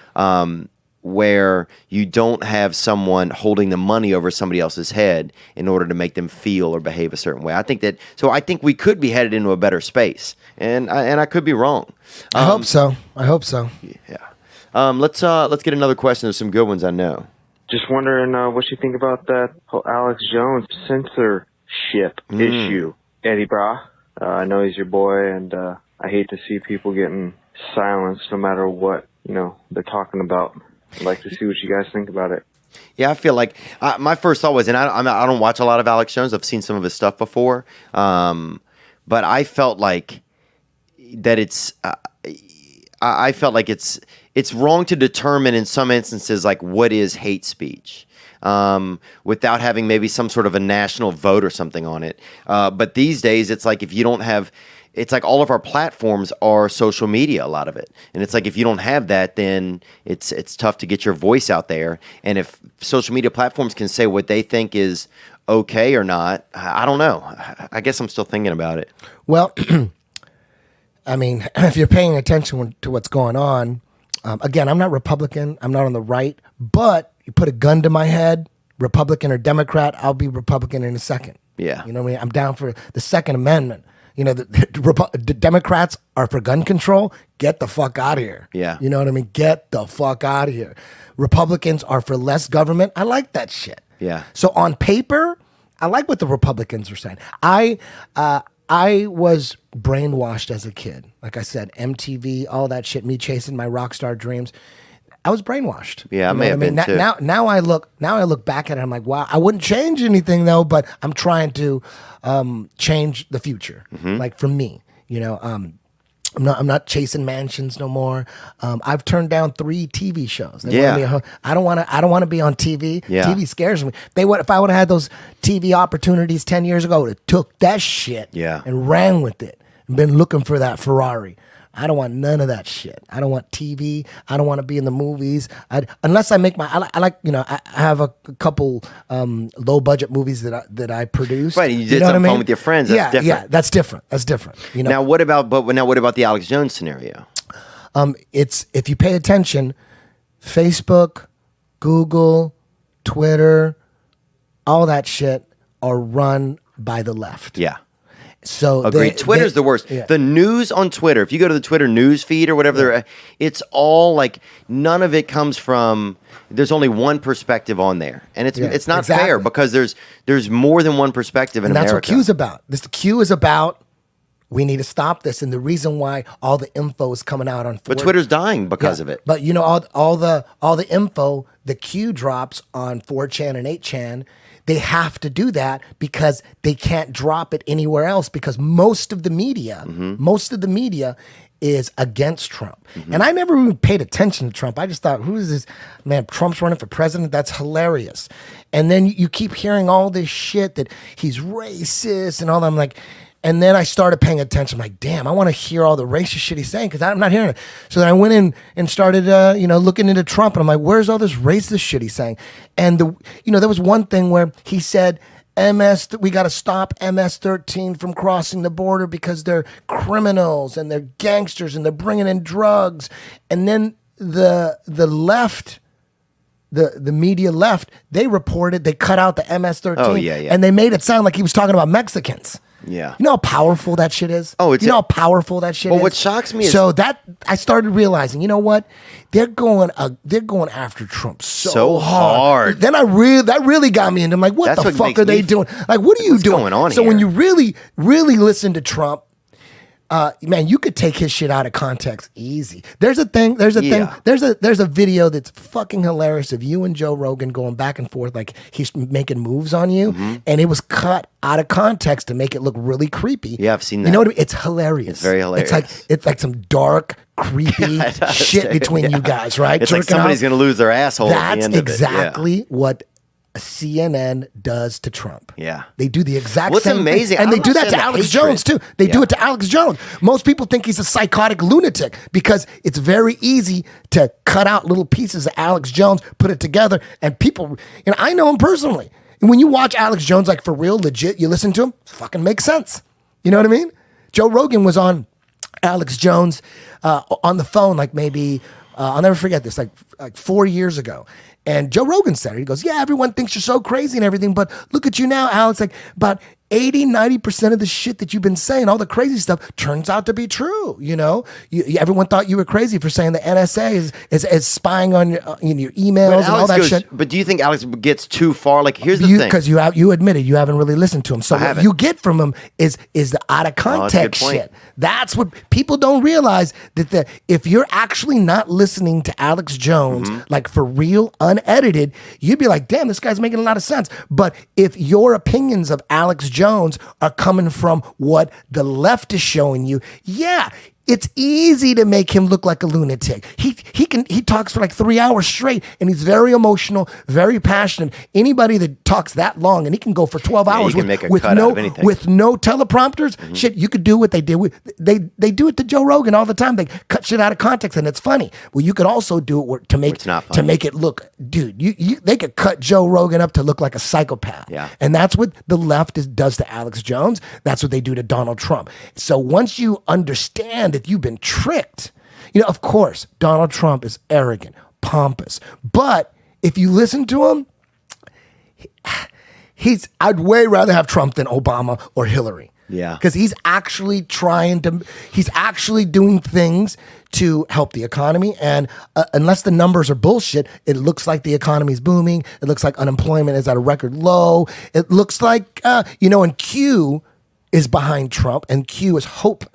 where you don't have someone holding the money over somebody else's head in order to make them feel or behave a certain way. I think we could be headed into a better space, and I could be wrong. I hope so. Yeah. Let's get another question. There's some good ones I know. Just wondering what you think about that whole Alex Jones censorship issue, Eddie Bra. I know he's your boy, and I hate to see people getting silenced no matter what they're talking about. I'd like to see what you guys think about it. Yeah, I feel like my first thought was, and I don't watch a lot of Alex Jones. I've seen some of his stuff before, but I felt like that I felt like it's wrong to determine in some instances like what is hate speech without having maybe some sort of a national vote or something on it. But these days, it's like if you don't have it's like all of our platforms are social media, a lot of it. And it's like if you don't have that, then it's tough to get your voice out there. And if social media platforms can say what they think is okay or not, I don't know. I guess I'm still thinking about it. Well, I mean, if you're paying attention to what's going on, again, I'm not Republican. I'm not on the right. But you put a gun to my head, Republican or Democrat, I'll be Republican in a second. Yeah. You know what I mean? I'm down for the Second Amendment. You know, the Democrats are for gun control. Get the fuck out of here. Yeah. You know what I mean? Get the fuck out of here. Republicans are for less government. I like that shit. Yeah. So on paper, I like what the Republicans are saying. I was brainwashed as a kid. Like I said, MTV, all that shit, me chasing my rock star dreams. I was brainwashed. Yeah, I You know may what have been mean? too. Now I look back at it. I'm like, wow, I wouldn't change anything though, but I'm trying to change the future. Mm-hmm. Like for me, you know, I'm not chasing mansions no more. I've turned down 3 TV shows. They wanted me I don't want to be on TV. Yeah. TV scares me. If I would have had those TV opportunities 10 years ago, I would have took that shit and ran with it and been looking for that Ferrari. I don't want none of that shit. I don't want TV. I don't want to be in the movies. Unless I make I like, you know, I have a couple low budget movies that I produce. Right, you did know something what I fun mean? with your friends. That's different. Yeah, that's different. That's different. You know. Now what about the Alex Jones scenario? It's if you pay attention, Facebook, Google, Twitter, all that shit are run by the left. Yeah. So agreed. Twitter's the worst. Yeah. The news on Twitter, if you go to the Twitter news feed or whatever, it's all like none of it comes from. There's only one perspective on there, and it's not fair because there's more than one perspective in and that's America. what Q's about. The Q is about. We need to stop this, and the reason why all the info is coming out on. But Twitter's dying because of it. But you know all the info the Q drops on 4chan and 8chan. They have to do that because they can't drop it anywhere else because most of the media is against Trump. And I never even paid attention to Trump. I just thought, who is this? Man, Trump's running for president? That's hilarious. And then you keep hearing all this shit that he's racist and all that. I'm like, and then I started paying attention. I'm like, damn, I want to hear all the racist shit he's saying because I'm not hearing it. So then I went in and started, looking into Trump. And I'm like, where's all this racist shit he's saying? And there was one thing where he said, we got to stop MS-13 from crossing the border because they're criminals and they're gangsters and they're bringing in drugs. And then the left. The media left, they cut out the MS-13 Oh, yeah. and they made it sound like he was talking about Mexicans. Yeah. You know how powerful that shit is? Oh, you know how powerful that shit is? Well, what shocks me is... So that I started realizing, you know what? They're going after Trump so hard. Then that really got me into, I'm like, what the fuck are they doing? Like, what are you doing? Going on so here? when you really, really listen to Trump, man, you could take his shit out of context easy. There's a video that's fucking hilarious of you and Joe Rogan going back and forth like he's making moves on you, and it was cut out of context to make it look really creepy. Yeah, I've seen that. You know what I mean? It's hilarious. It's very hilarious. It's like some dark, creepy shit between you guys, right? It's like somebody's going to lose their asshole at the That's end of it. exactly what CNN does to Trump. Yeah. They do the exact What's same amazing, thing. And I they don't do that to understand the Alex hatred. Jones too. They do it to Alex Jones. Most people think he's a psychotic lunatic because it's very easy to cut out little pieces of Alex Jones, put it together, and people, I know him personally. And when you watch Alex Jones, like for real, legit, you listen to him, it fucking makes sense. You know what I mean? Joe Rogan was on Alex Jones on the phone, like maybe, I'll never forget this, like 4 years ago. And Joe Rogan said it. He goes, yeah, everyone thinks you're so crazy and everything, but look at you now, Alex. Like about 80-90% of the shit that you've been saying, all the crazy stuff, turns out to be true. Everyone thought you were crazy for saying the NSA is spying on your emails and all that shit. But do you think Alex gets too far? Like, here's the thing. Because you admitted you haven't really listened to him. So what you get from him is the out of context shit. That's what people don't realize, that if you're actually not listening to Alex Jones, like for real, unedited, you'd be like, damn, this guy's making a lot of sense. But if your opinions of Alex Jones are coming from what the left is showing you, yeah, it's easy to make him look like a lunatic. He talks for like 3 hours straight, and he's very emotional, very passionate. Anybody that talks that long, and he can go for 12 hours can make a with cut no out of anything. with no teleprompters. Shit, you could do what they did with they do it to Joe Rogan all the time. They cut shit out of context, and it's funny. Well, you could also do it to make It's not funny. it look, dude. They could cut Joe Rogan up to look like a psychopath. Yeah. And that's what the left does to Alex Jones. That's what they do to Donald Trump. So once you understand that you've been tricked, of course, Donald Trump is arrogant, pompous. But if you listen to him, I'd way rather have Trump than Obama or Hillary. Yeah. Because he's actually doing things to help the economy. And unless the numbers are bullshit, it looks like the economy's booming. It looks like unemployment is at a record low. It looks like, and Q is behind Trump, and Q is hope.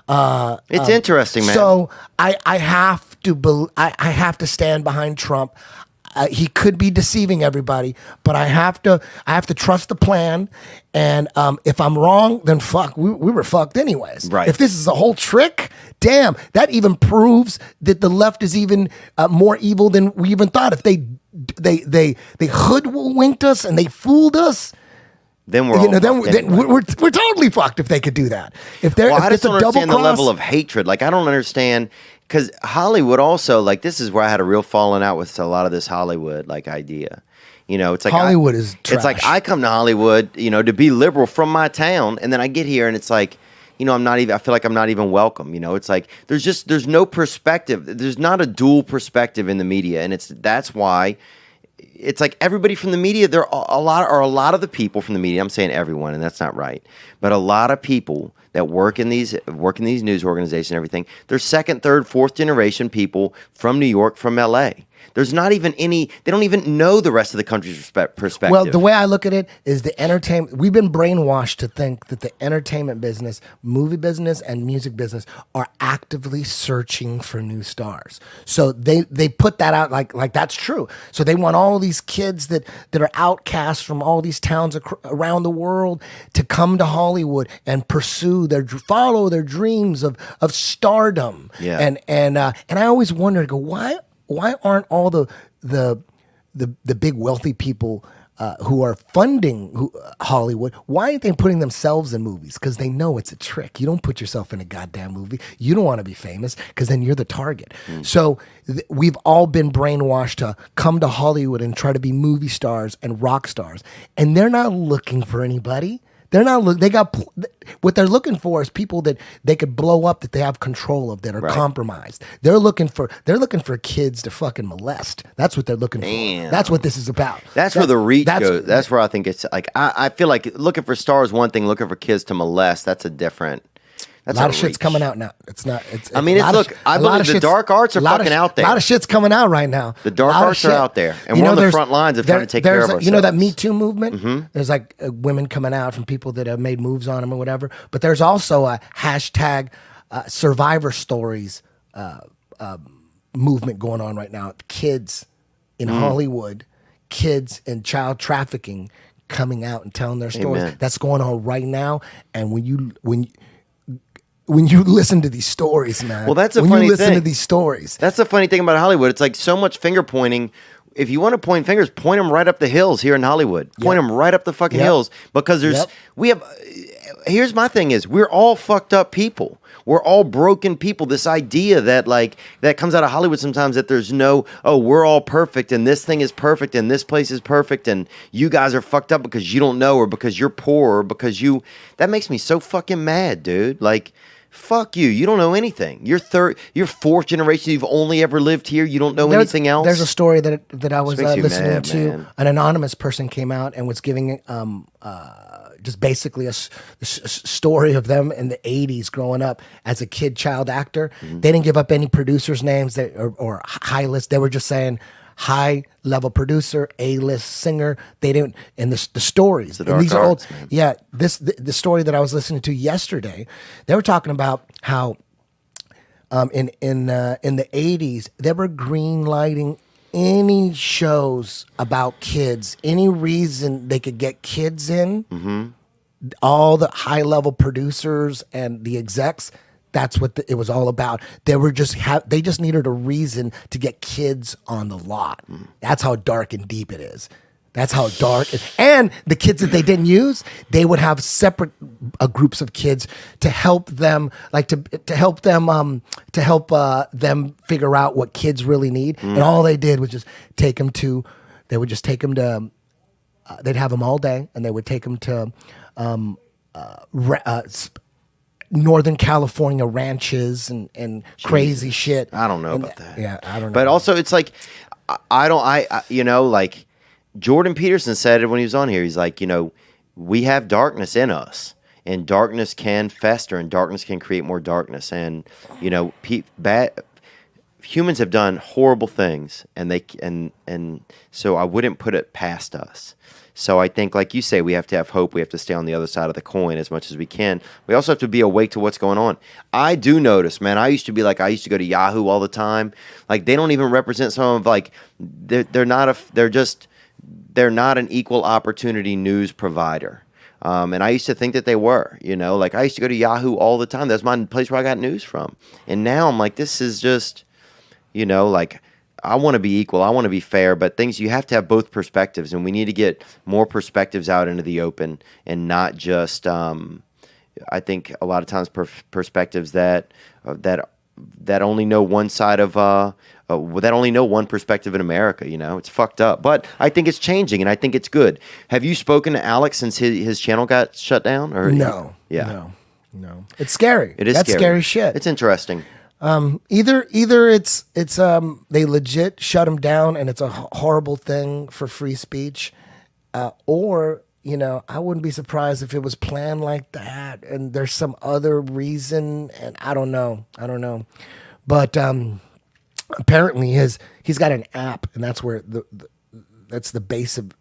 It's interesting, man. So I have to stand behind Trump. He could be deceiving everybody, but I have to trust the plan. And if I'm wrong, then fuck, we were fucked anyways. Right. If this is a whole trick, damn, that even proves that the left is even more evil than we even thought. If they hoodwinked us and they fooled us, then we're all then fucked anyway. we're totally fucked if they could do that. If Well, I if just it's a don't double understand the cross, level of hatred. Like, I don't understand, because Hollywood also, like, this is where I had a real falling out with a lot of this Hollywood, like, idea. It's like Hollywood is It's like trash. I come to Hollywood, to be liberal from my town, and then I get here and it's like, I feel like I'm not even welcome. It's like there's no perspective. There's not a dual perspective in the media, and that's why. It's like everybody from the media, a lot of the people from the media. I'm saying everyone, and that's not right. But a lot of people that work in these news organizations and everything, they're second, third, fourth generation people from New York, from LA. There's not even any. They don't even know the rest of the country's perspective. Well, the way I look at it is the entertainment. We've been brainwashed to think that the entertainment business, movie business, and music business are actively searching for new stars. So they put that out like that's true. So they want all these kids that are outcasts from all these towns around the world to come to Hollywood and follow their dreams of stardom. Yeah. And I always wondered, why aren't all the big wealthy people who are funding Hollywood, why aren't they putting themselves in movies? Because they know it's a trick. You don't put yourself in a goddamn movie. You don't want to be famous because then you're the target. So we've all been brainwashed to come to Hollywood and try to be movie stars and rock stars. And they're not looking for anybody. They're not what they're looking for is people that they could blow up, that they have control of, that are compromised. They're looking for kids to fucking molest. That's what they're looking for. That's what this is about. That's where the reach goes. That's where I think it's like I feel like looking for stars one thing, looking for kids to molest, that's a different. That's a lot of reach. shit's coming out now. It's not. I mean, I believe the dark arts are fucking out there. A lot of shit's coming out right now. The dark arts are out there, and we're on the front lines of trying to take care of ourselves. You know that Me Too movement? Mm-hmm. There's like women coming out from people that have made moves on them or whatever. But there's also a hashtag survivor stories movement going on right now. Kids in Hollywood, kids in child trafficking coming out and telling their stories. Amen. That's going on right now. And when you listen to these stories, man. Well, that's a when funny you listen thing. to these stories. That's the funny thing about Hollywood. It's like so much finger pointing. If you want to point fingers, point them right up the hills here in Hollywood. Point them right up the fucking hills, because here's my thing is, we're all fucked up people. We're all broken people. This idea that comes out of Hollywood sometimes, that there's we're all perfect and this thing is perfect and this place is perfect and you guys are fucked up because you don't know, or because you're poor, or because that makes me so fucking mad, dude. Like, fuck you. You don't know anything. You're fourth generation. You've only ever lived here. You don't know anything else. There's a story that I was listening mad, to. man. An anonymous person came out and was giving just basically a story of them in the 80s growing up as a child actor. Mm-hmm. They didn't give up any producers' names or high list. They were just saying high level producer, A-list singer. They didn't, and the stories. The dark these arts, are old. man. Yeah, the story that I was listening to yesterday, they were talking about how in the 80s they were green lighting any shows about kids, any reason they could get kids in. Mm-hmm. All the high level producers and the execs, that's what it was all about. They were just they just needed a reason to get kids on the lot. That's how dark and deep it is. That's how dark. And the kids that they didn't use, they would have separate groups of kids to help them, like to help them figure out what kids really need. And all they did was just take them to. They would just take them to. They'd have them all day, and they would take them to Northern California ranches and crazy shit. I don't know about that. Yeah, I don't know. But also, it's like like Jordan Peterson said it when he was on here. He's like, we have darkness in us, and darkness can fester, and darkness can create more darkness. And humans have done horrible things, and so I wouldn't put it past us. So I think, like you say, we have to have hope. We have to stay on the other side of the coin as much as we can. We also have to be awake to what's going on. I do notice, man, I used to go to Yahoo all the time. Like, they don't even represent some of, like, they're not an equal opportunity news provider. And I used to think that they were, like I used to go to Yahoo all the time. That's my place where I got news from. And now I'm like, this is just, like, I want to be equal. I want to be fair, but you have to have both perspectives, and we need to get more perspectives out into the open, and not just, I think a lot of times perspectives that only know one side of, that only know one perspective in America. It's fucked up, but I think it's changing, and I think it's good. Have you spoken to Alex since his channel got shut down? Or No. No. It's scary. It is That's scary shit. It's interesting. Either it's they legit shut him down and it's a horrible thing for free speech, or I wouldn't be surprised if it was planned like that and there's some other reason, and I don't know, but apparently he's got an app, and that's where that's the base of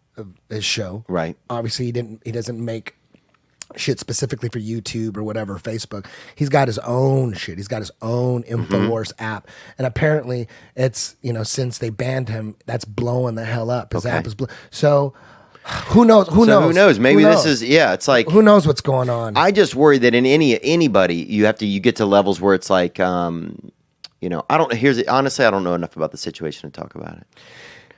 his show. Right. Obviously he doesn't make shit specifically for YouTube or whatever, Facebook. He's got his own shit. He's got his own InfoWars app. And apparently it's, since they banned him, that's blowing the hell up. His app is so who knows? Who knows? Maybe this is, it's like, who knows what's going on? I just worry that in anybody, you get to levels where it's like, honestly, I don't know enough about the situation to talk about it.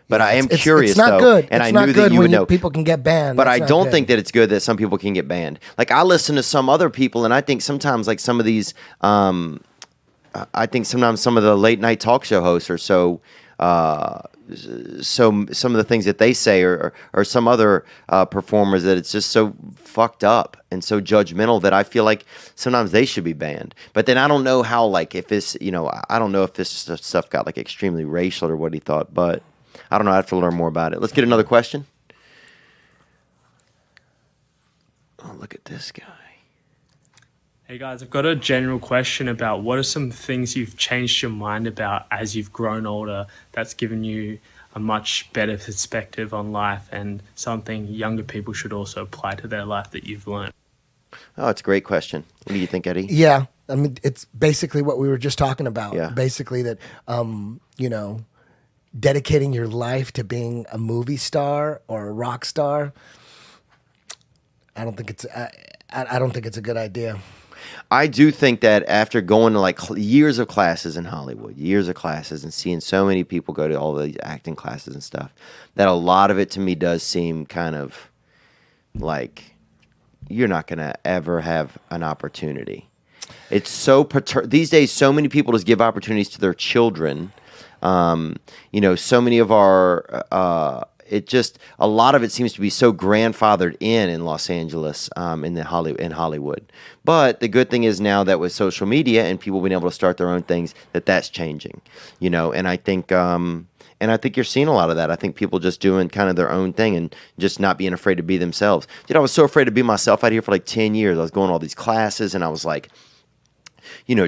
But I am curious, it's not though, good. and it's I not knew good that you when would know. People can get banned. But That's I don't good. think that it's good that some people can get banned. Like, I listen to some other people, and I think sometimes, like, some of these, I think sometimes some of the late night talk show hosts are so some of the things that they say, or some other performers, that it's just so fucked up and so judgmental that I feel like sometimes they should be banned. But then I don't know how, like, if this, I don't know if this stuff got, like, extremely racial or what he thought, but I don't know. I have to learn more about it. Let's get another question. Oh, look at this guy. Hey guys, I've got a general question about what are some things you've changed your mind about as you've grown older that's given you a much better perspective on life, and something younger people should also apply to their life that you've learned? Oh, it's a great question. What do you think, Eddie? Yeah. I mean, it's basically what we were just talking about. Yeah. Basically that, dedicating your life to being a movie star or a rock star, I don't think it's a good idea. I do think that after going to, like, years of classes in Hollywood, and seeing so many people go to all these acting classes and stuff, that a lot of it to me does seem kind of like you're not going to ever have an opportunity. It's so these days, so many people just give opportunities to their children. So many of our, a lot of it seems to be so grandfathered in Los Angeles, in Hollywood. But the good thing is now that with social media and people being able to start their own things, that's changing, and I think you're seeing a lot of that. I think people just doing kind of their own thing and just not being afraid to be themselves. Dude, I was so afraid to be myself out here for like 10 years. I was going to all these classes, and I was like,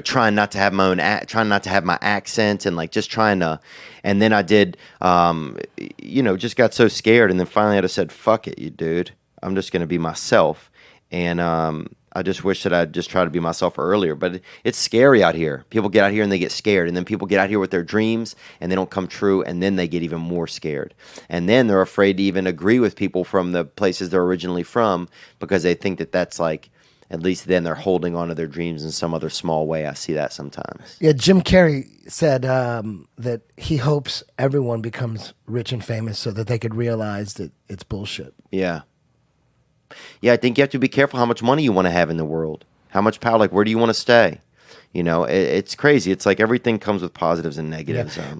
trying not to have my accent, and like just trying to, and then I did, just got so scared, and then finally I just said, fuck it, you dude, I'm just going to be myself. And, I just wish that I'd just try to be myself earlier, but it's scary out here. People get out here and they get scared, and then people get out here with their dreams and they don't come true, and then they get even more scared. And then they're afraid to even agree with people from the places they're originally from, because they think that that's like, at least then they're holding on to their dreams in some other small way. I see that sometimes. Yeah, Jim Carrey said that he hopes everyone becomes rich and famous so that they could realize that it's bullshit. Yeah. Yeah, I think you have to be careful how much money you want to have in the world. How much power, like where do you want to stay? You know, it's crazy. It's like everything comes with positives and negatives. Yeah.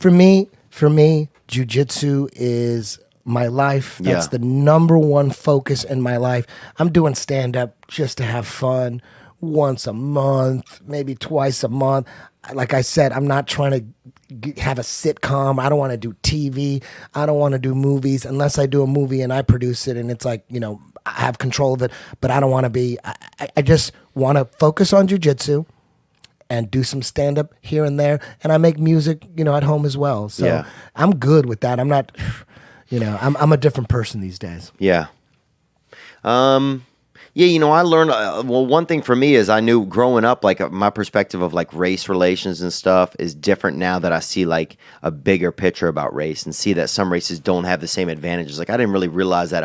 For me, jiu-jitsu is my life. That's the number one focus in my life. I'm doing stand-up just to have fun once a month, maybe twice a month. Like I said, I'm not trying to have a sitcom. I don't want to do TV. I don't want to do movies unless I do a movie and I produce it and it's like, you know, I have control of it, but I don't want to be, I just want to focus on jiu-jitsu and do some stand-up here and there. And I make music, you know, at home as well. So I'm good with that. I'm not, you know, I'm a different person these days. Yeah. Yeah, you know, I learned, well, one thing for me is I knew growing up, like my perspective of like race relations and stuff is different now that I see like a bigger picture about race and see that some races don't have the same advantages. Like I didn't really realize that,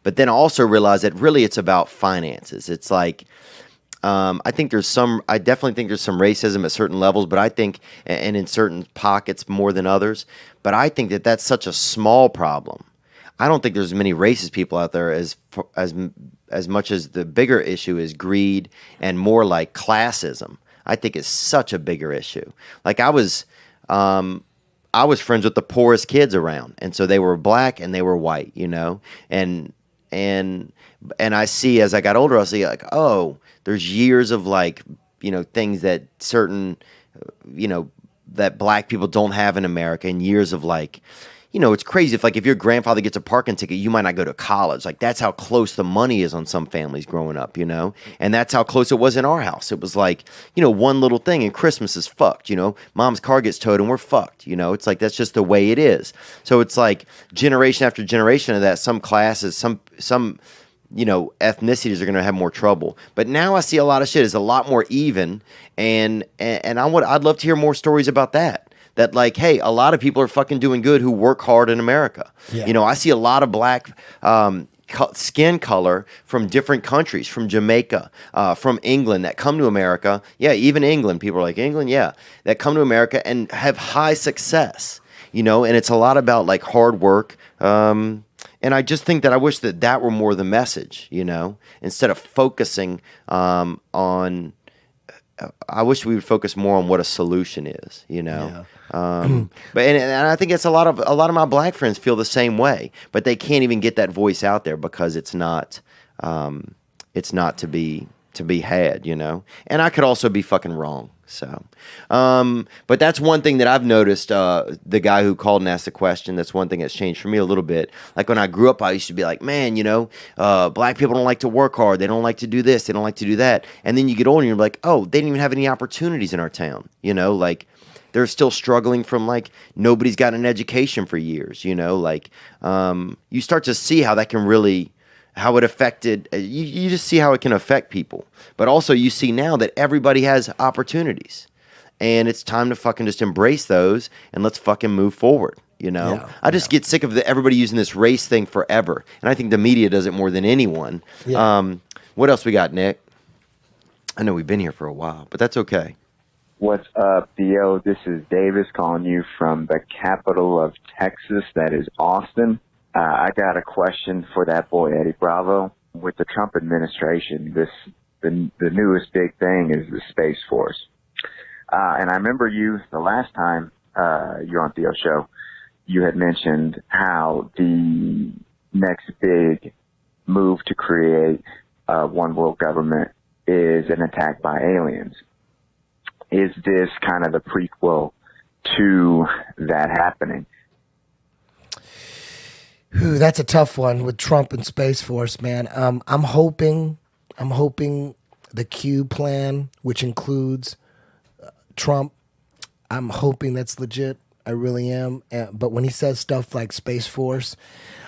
but then I also realized that really it's about finances. It's like, I definitely think there's some racism at certain levels, but I think, and in certain pockets more than others, but I think that that's such a small problem. I don't think there's many racist people out there as much as the bigger issue is greed and more like classism. I think it's such a bigger issue. Like I was friends with the poorest kids around, and so they were black and they were white, you know, and I see as I got older, I see like, oh, there's years of like, you know, things that certain, you know, that black people don't have in America, and years of like, you know, it's crazy. If your grandfather gets a parking ticket, you might not go to college. Like that's how close the money is on some families growing up, you know? And that's how close it was in our house. It was like, you know, one little thing and Christmas is fucked, you know? Mom's car gets towed and we're fucked, you know? It's like, that's just the way it is. So it's like generation after generation of that, some classes, some you know, ethnicities are going to have more trouble. But now I see a lot of shit is a lot more even. And I'd love to hear more stories about that. That like, hey, a lot of people are fucking doing good who work hard in America. Yeah. You know, I see a lot of black skin color from different countries, from Jamaica, from England that come to America. Yeah, even England. People are like, England? Yeah. That come to America and have high success, you know, and it's a lot about like hard work. And I just think that I wish that were more the message, you know, instead of focusing on, I wish we would focus more on what a solution is, you know. Yeah. But I think it's a lot of my black friends feel the same way, but they can't even get that voice out there because it's not to be had, you know. And I could also be fucking wrong. So, but that's one thing that I've noticed. The guy who called and asked the question, that's one thing that's changed for me a little bit. Like when I grew up, I used to be like, man, you know, black people don't like to work hard. They don't like to do this. They don't like to do that. And then you get older and you're like, oh, they didn't even have any opportunities in our town. You know, like they're still struggling from like nobody's got an education for years. You know, like you start to see how that can really. How it affected, you just see how it can affect people. But also you see now that everybody has opportunities. And it's time to fucking just embrace those and let's fucking move forward, you know? Yeah, I just get sick of everybody using this race thing forever. And I think the media does it more than anyone. Yeah. What else we got, Nick? I know we've been here for a while, but that's okay. What's up, Theo? This is Davis calling you from the capital of Texas, that is Austin. I got a question for that boy, Eddie Bravo. With the Trump administration, the newest big thing is the Space Force. And I remember the last time you're on Theo's show, you had mentioned how the next big move to create a one world government is an attack by aliens. Is this kind of the prequel to that happening? Ooh, that's a tough one with Trump and Space Force, man. I'm hoping the Q plan, which includes Trump, I'm hoping that's legit. I really am. But when he says stuff like Space Force,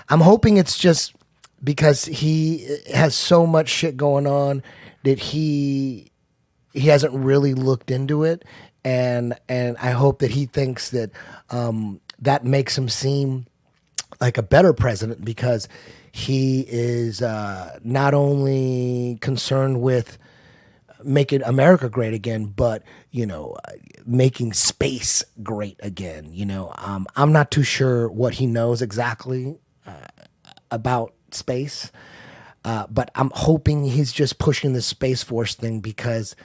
I'm hoping it's just because he has so much shit going on that he hasn't really looked into it, and I hope that he thinks that that makes him seem like a better president because he is not only concerned with making America great again, but making space great again. I'm not too sure what he knows exactly about space, but I'm hoping he's just pushing the Space Force thing because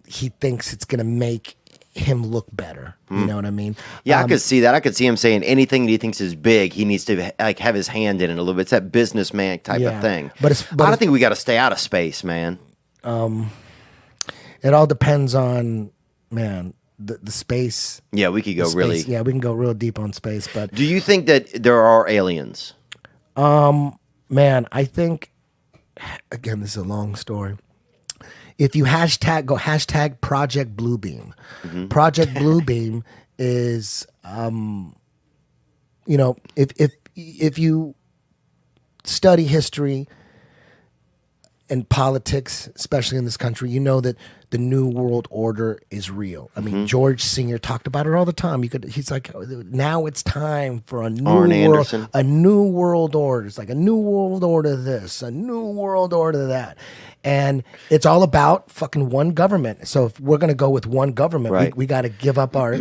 he thinks it's going to make him look better. You know what I mean? Yeah, I could see that. I could see him saying anything that he thinks is big, he needs to have his hand in it a little bit. It's that businessman type of thing. But I think we got to stay out of space, man. It all depends on, man, the space. Yeah, we could go really. Yeah, we can go real deep on space. But do you think that there are aliens? Man, I think, again, this is a long story. If you hashtag Project Bluebeam. Project Bluebeam is, if you study history and politics, especially in this country, you know that the New World Order is real. I mean, George Senior talked about it all the time. He's like, now it's time for a new world order. It's like a new world order this, a new world order that. And it's all about fucking one government. So if we're going to go with one government, we got to give up our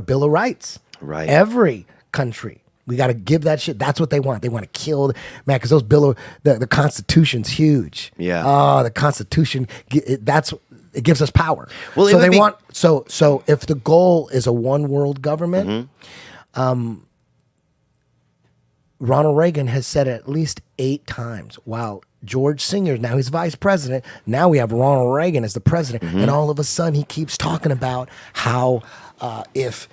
Bill of Rights. Right. Every country. We got to give that shit. That's what they want. They want to kill, man, because the Constitution's huge. Yeah. Oh, the Constitution, it gives us power. Well, so if the goal is a one world government, Ronald Reagan has said it at least 8 times. While George Senior, now he's vice president. Now we have Ronald Reagan as the president, and all of a sudden he keeps talking about how if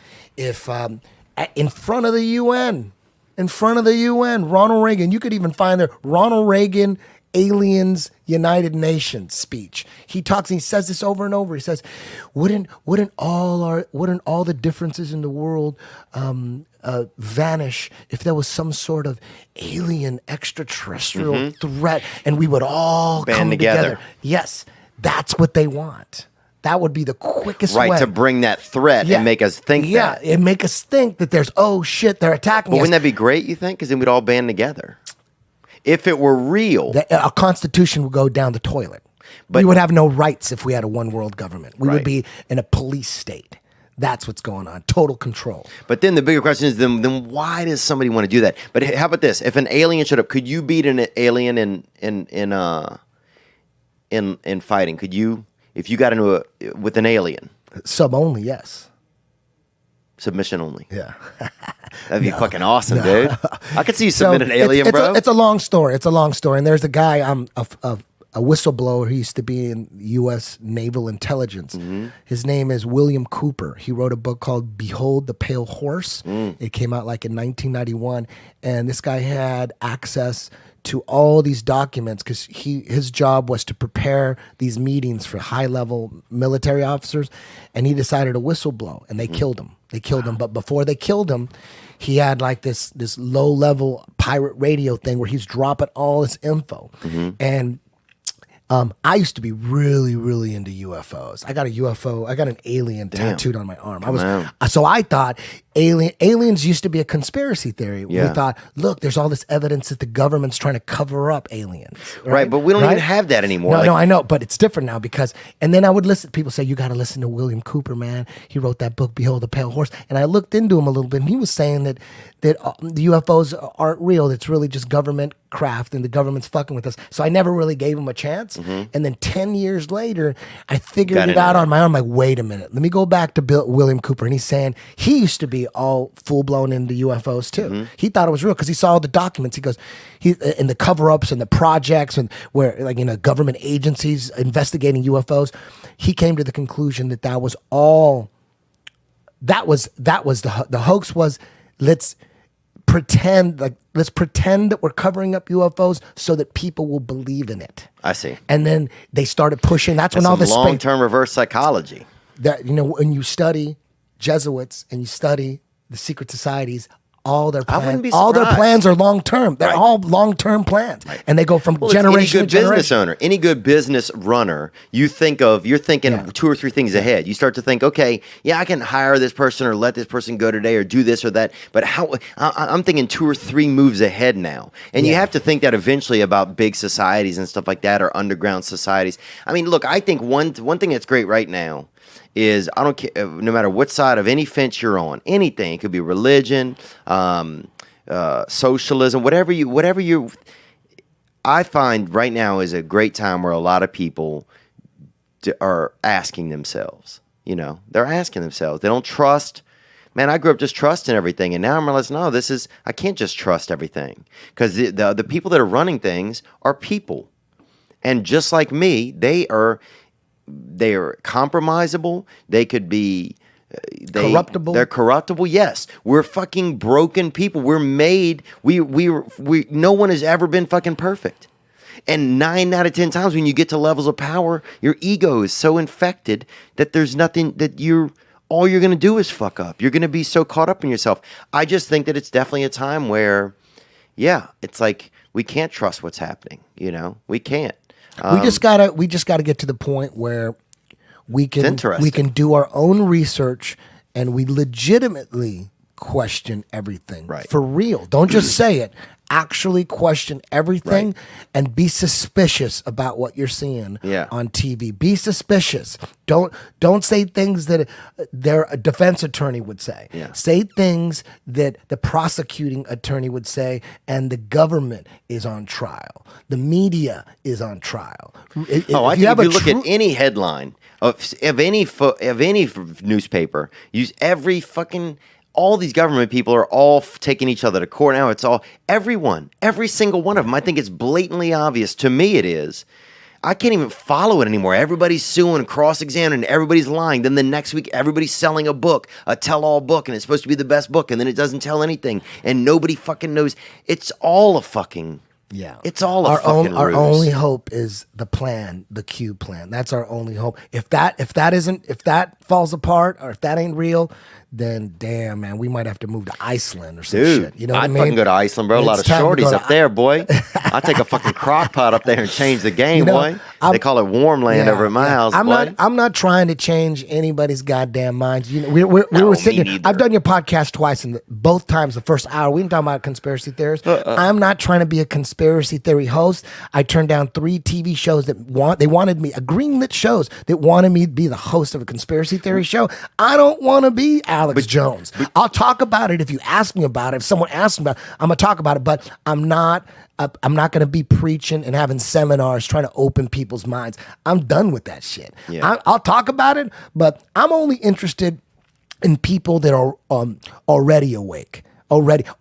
in front of the UN, Ronald Reagan, you could even find the Ronald Reagan Aliens United Nations speech. He talks and he says this over and over. He says, wouldn't all the differences in the world vanish if there was some sort of alien extraterrestrial threat and we would all band come together? Yes, that's what they want. That would be the quickest way. Right, to bring that threat and make us think that. Yeah, and make us think that there's, oh shit, they're attacking us. But wouldn't that be great, you think? Because then we'd all band together. If it were real. A constitution would go down the toilet. But we would have no rights if we had a one world government. We would be in a police state. That's what's going on. Total control. But then the bigger question is, then why does somebody want to do that? But how about this? If an alien showed up, could you beat an alien in fighting? Could you, if you got into with an alien? Sub only, yes. Submission only. Yeah. That'd be fucking awesome, dude. I could see you submit an alien, bro. It's a long story. And there's a guy, a whistleblower who used to be in U.S. Naval Intelligence. His name is William Cooper. He wrote a book called Behold the Pale Horse. It came out like in 1991. And this guy had access to all these documents because his job was to prepare these meetings for high-level military officers, and he decided to whistleblow, and they killed him. But before they killed him, he had like this low-level pirate radio thing where he's dropping all this info. And I used to be really, really into UFOs. I got a UFO. I got an alien tattooed on my arm. So I thought aliens used to be a conspiracy theory. Yeah. We thought, look, there's all this evidence that the government's trying to cover up aliens. Right, but we don't even have that anymore. No, I know, but it's different now and then I would listen. People say, you got to listen to William Cooper, man. He wrote that book, Behold the Pale Horse. And I looked into him a little bit, and he was saying that the UFOs aren't real. It's really just government craft, and the government's fucking with us. So I never really gave him a chance. And then 10 years later, I figured it out on my own. I'm like, wait a minute. Let me go back to William Cooper. And he's saying he used to be all full-blown into UFOs too. He thought it was real because he saw all the documents. He goes, in the cover-ups and the projects and where, like, government agencies investigating UFOs, he came to the conclusion that was all, that was the hoax was, let's pretend that we're covering up UFOs so that people will believe in it. I see. And then they started pushing. That's when all this long-term reverse psychology. That when you study Jesuits and you study the secret societies, all their I wouldn't plans, be all their surprised. plans are long term. They're Right. all long term plans, and they go from Well, it's generation any to good business generation. owner, any good business runner, you're thinking Yeah. 2 or 3 things ahead. You start to think, okay, yeah, I can hire this person or let this person go today or do this or that. But I'm thinking 2 or 3 moves ahead now. And you Yeah. have to think that eventually about big societies and stuff like that or underground societies. I mean, look, I think one thing that's great right now is I don't care, no matter what side of any fence you're on, anything, it could be religion, socialism, whatever you I find right now is a great time where a lot of people are asking themselves, they're asking themselves, they don't trust. Man, I grew up just trusting everything, and now I'm realizing, no, I can't just trust everything, because the people that are running things are people, and just like me, they are compromisable. They could be Corruptible. They're corruptible. Yes, we're fucking broken people. We're made. We. No one has ever been fucking perfect. And 9 out of 10 times when you get to levels of power, your ego is so infected that there's nothing that all you're going to do is fuck up. You're going to be so caught up in yourself. I just think that it's definitely a time where, yeah, it's like we can't trust what's happening. We can't. We just gotta get to the point where we can interesting. do our own research and we legitimately question everything. Right. For real. Don't just say it. Actually question everything Right. and be suspicious about what you're seeing Yeah. on TV. Be suspicious. Don't say things that a defense attorney would say. Yeah. Say things that the prosecuting attorney would say, and the government is on trial. The media is on trial. I think if you look at any headline of any newspaper, use every fucking. All these government people are all taking each other to court now. It's all every single one of them. I think it's blatantly obvious. To me, it is. I can't even follow it anymore. Everybody's suing, cross-examining, everybody's lying. Then the next week, everybody's selling a book, a tell-all book, and it's supposed to be the best book, and then it doesn't tell anything, and nobody fucking knows. It's all a fucking. Yeah, it's all a fucking ruse. Our only hope is the plan, the Q plan. That's our only hope. If that falls apart, or if that ain't real, then damn, man, we might have to move to Iceland or some shit. You know what I I'd mean? fucking go to Iceland, bro. A lot of It's time to shorties go up to there, boy. I take a fucking crock pot up there and change the game, boy. They call it warm land over at my house, boy. I'm not trying to change anybody's goddamn minds. We were sitting here. I've done your podcast twice, and both times, the first hour, we didn't talk about conspiracy theories. I'm not trying to be a conspiracy theory host. I turned down 3 TV shows they wanted me, greenlit shows that wanted me to be the host of a conspiracy theory show. I don't want to be Alex Jones. I'll talk about it if you ask me about it. If someone asks me about it, I'm gonna talk about it. But I'm not going to be preaching and having seminars trying to open people's minds. I'm done with that shit. Yeah. I'll talk about it, but I'm only interested in people that are already awake.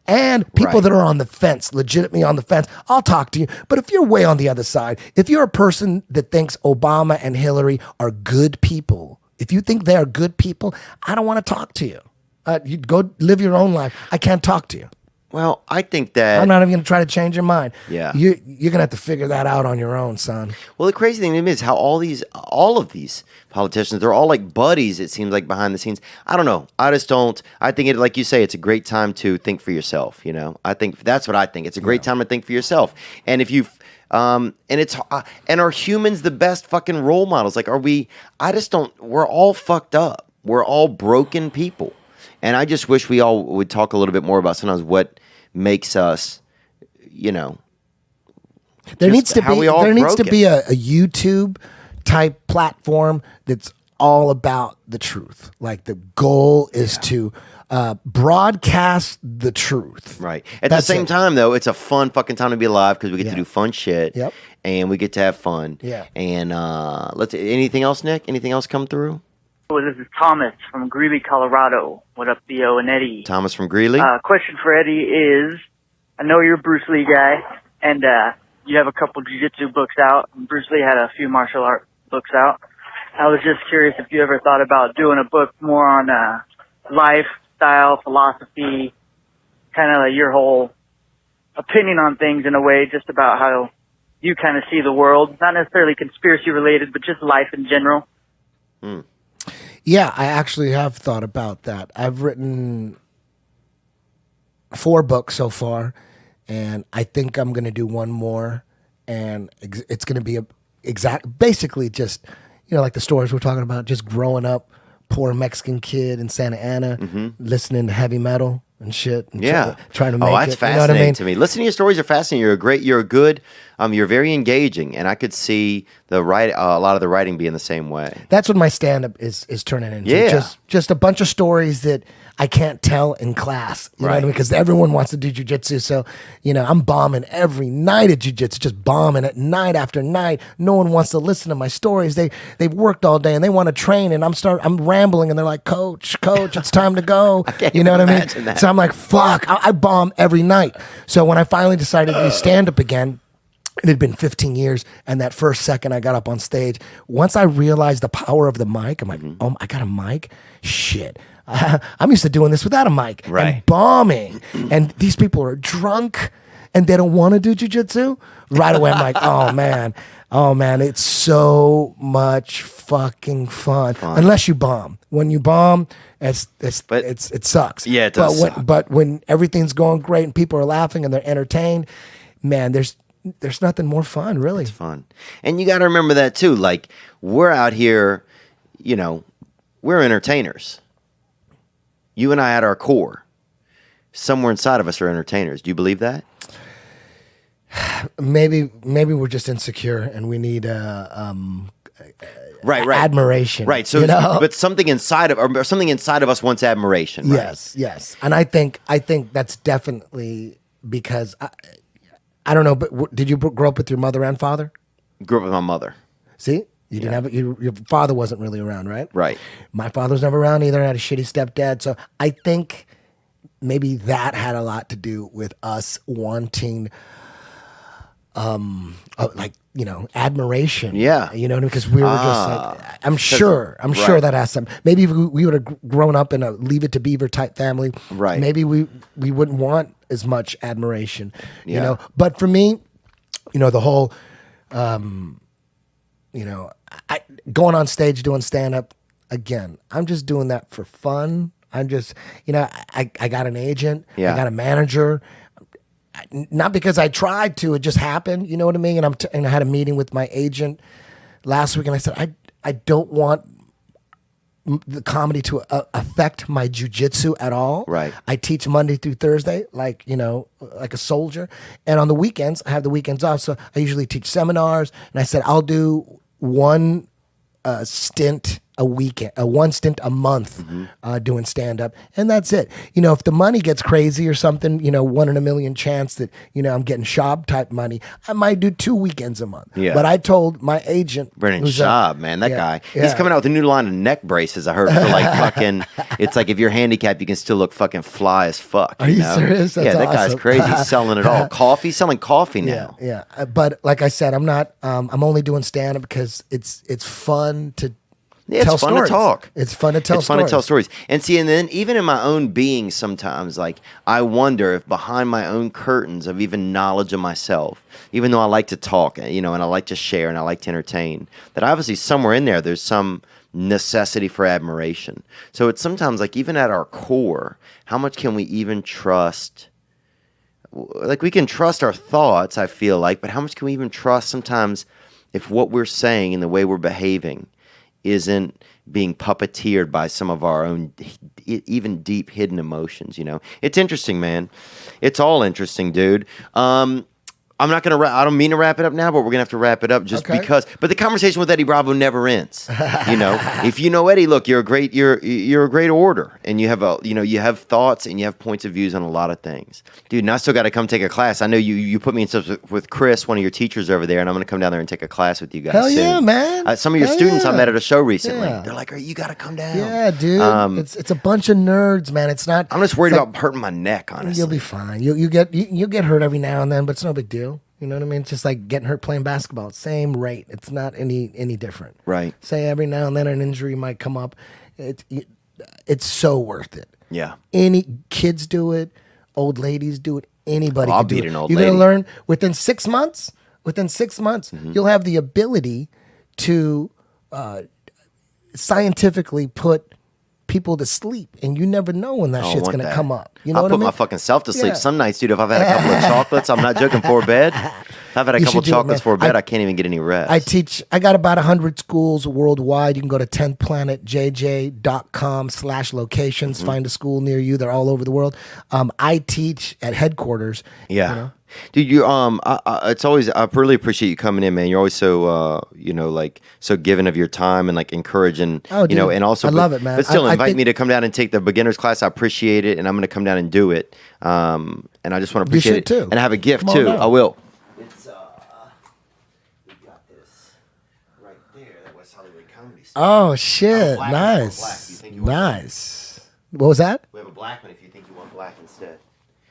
And people that are on the fence, legitimately on the fence. I'll talk to you. But if you're way on the other side, if you're a person that thinks Obama and Hillary are good people, if you think they are good people, I don't want to talk to you. You go live your own life. I can't talk to you. Well, I think that I'm not even going to try to change your mind. Yeah. You're going to have to figure that out on your own, son. Well, the crazy thing to me is how all of these politicians, they're all like buddies, it seems like, behind the scenes. I don't know. I just don't. I think it, like you say, it's a great time to think for yourself. I think that's what I think. It's a great time to think for yourself. And if you, and are humans the best fucking role models? Like, we're all fucked up. We're all broken people. And I just wish we all would talk a little bit more about sometimes what makes us, there needs to be a YouTube type platform that's all about the truth. Like the goal is to broadcast the truth. Right. At the same time, though, it's a fun fucking time to be alive because we get to do fun shit. Yep. And we get to have fun. Yeah. And anything else, Nick? Anything else come through? Well, this is Thomas from Greeley, Colorado. What up, Theo and Eddie? Thomas from Greeley. Question for Eddie is, I know you're a Bruce Lee guy, and you have a couple jiu-jitsu books out. Bruce Lee had a few martial art books out. I was just curious if you ever thought about doing a book more on lifestyle, philosophy, kind of like your whole opinion on things in a way, just about how you kind of see the world. Not necessarily conspiracy related, but just life in general. Yeah, I actually have thought about that. I've written 4 books so far, and I think I'm going to do one more, and it's going to be basically just, like the stories we're talking about, just growing up, poor Mexican kid in Santa Ana, listening to heavy metal and shit. And trying to make that's it. fascinating You know what I mean? to me. Listening to your stories are fascinating. You're good. You're very engaging, and I could see a lot of the writing being the same way. That's what my stand-up is turning into. Yeah. Just a bunch of stories that I can't tell in class. You know what I mean? Because everyone wants to do jiu-jitsu. So, I'm bombing every night at jiu-jitsu, just bombing it night after night. No one wants to listen to my stories. They've worked all day and they want to train, and I'm rambling, and they're like, Coach, it's time to go. You know what I mean? That. So I'm like, fuck, I bomb every night. So when I finally decided to do stand-up again, it had been 15 years, and that first second I got up on stage, once I realized the power of the mic, I'm like, oh, I got a mic? Shit. I'm used to doing this without a mic and bombing, and these people are drunk, and they don't want to do jiu-jitsu. Right away, I'm like, oh, man, it's so much fucking fun. Unless you bomb. When you bomb, it sucks. Yeah, it does suck. But when everything's going great and people are laughing and they're entertained, man, there's nothing more fun, really. It's fun. And you got to remember that, too. Like, we're out here, we're entertainers. You and I at our core, somewhere inside of us are entertainers. Do you believe that? Maybe we're just insecure and we need right. admiration. Right. So, but something inside of us wants admiration. Right? Yes. And I think that's definitely because I don't know, but did you grow up with your mother and father? Grew up with my mother. See? You didn't have your father wasn't really around, right? Right. My father was never around either. I had a shitty stepdad. So I think maybe that had a lot to do with us wanting admiration. Yeah. Because we were just like, I'm sure that has some. Maybe if we would have grown up in a Leave It to Beaver type family, right? Maybe we wouldn't want as much admiration, But for me, the whole, I going on stage doing stand up again. I'm just doing that for fun. I'm just, I got an agent, I got a manager. Not because I tried to, it just happened. You know what I mean? And I had a meeting with my agent last week, and I said, I don't want the comedy to affect my jujitsu at all. Right. I teach Monday through Thursday, like a soldier. And on the weekends, I have the weekends off, so I usually teach seminars. And I said, I'll do one stint a weekend, one stint a month doing stand up, and that's it. If the money gets crazy or something, 1 in a million chance that I'm getting Schaub type money, I might do 2 weekends a month. Yeah. But I told my agent, Brennan Schaub, man, that guy, he's coming out with a new line of neck braces. I heard for like fucking. It's like if you're handicapped, you can still look fucking fly as fuck. Are you serious? That's that guy's awesome. crazy. He's selling it all. Selling coffee now. Yeah. But like I said, I'm not. I'm only doing stand up because it's fun to. Yeah, it's fun to talk. It's fun to tell It's stories. fun to tell stories. And see, and then even in my own being sometimes, like, I wonder if behind my own curtains of even knowledge of myself, even though I like to talk, and I like to share and I like to entertain, that obviously somewhere in there's some necessity for admiration. So it's sometimes like even at our core, how much can we even trust? Like we can trust our thoughts, I feel like, but how much can we even trust sometimes if what we're saying and the way we're behaving isn't being puppeteered by some of our own even deep hidden emotions, It's interesting, man. It's all interesting, dude. I'm not going to I don't mean to wrap it up now, but we're going to have to wrap it up just because. But the conversation with Eddie Bravo never ends. If you know Eddie, look, you're a great orator, and you have you have thoughts and you have points of views on a lot of things. Dude, and I still got to come take a class. I know you put me in touch with Chris, one of your teachers over there, and I'm going to come down there and take a class with you guys. Hell soon. yeah, man. Some of your students I met at a show recently. Yeah. They're like, you got to come down. Yeah, dude. It's a bunch of nerds, man. It's not. I'm just worried about hurting my neck, honestly. You'll be fine. You'll get hurt every now and then, but it's no big deal. You know what I mean? It's just like getting hurt playing basketball. Same rate. It's not any different. Right. Say every now and then an injury might come up. It's so worth it. Yeah. Any kids do it. Old ladies do it. Anybody I'll can do beat it. an old You're lady. going to learn within 6 months. Within 6 months, you'll have the ability to scientifically put people to sleep, and you never know when that I shit's want gonna that. come up. You know I'll what put I mean? my fucking self to sleep. Yeah. Some nights, dude, if I've had a couple of chocolates, I'm not joking, before bed. If I've had a You couple should do it, chocolates man. before bed, I can't even get any rest. I got about 100 schools worldwide. You can go to 10thplanetjj.com/locations, Mm-hmm. find a school near you. They're all over the world. I teach at headquarters. Yeah. You know? Dude, it's always, I really appreciate you coming in, man. You're always so, like so giving of your time and like encouraging, Oh, dude, and also, I love it, man. But still, I invite think- me to come down and take the beginner's class. I appreciate it. And I'm going to come down and do it. And I just want to appreciate it. should, too. And have a gift Come on too. down. I will. It's, we got this right there. That West Hollywood Comedy Store. Oh shit! Black and black. You Nice, think you want nice. What was that? We have a black one if you think you want black instead.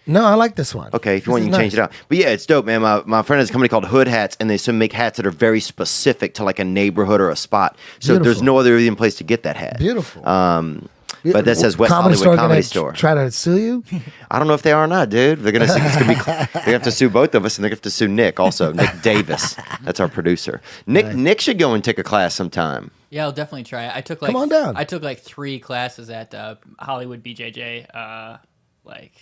No, I like this one. Okay, if you This want, you is can change nice. it out. But yeah, it's dope, man. My friend has a company called Hood Hats, and they make hats that are very specific to like a neighborhood or a spot. So there's Beautiful. no other even place to get that hat. Beautiful. But that says West Comedy Hollywood store Comedy gonna Store. Try to sue you? I don't know if they are or not, dude. They're gonna. It's gonna be. They have to sue both of us, and they have to sue Nick also. Nick Davis. That's our producer. Nick should go and take a class sometime. Yeah, I'll definitely try it. I took Come on down. I took like 3 classes at Hollywood BJJ like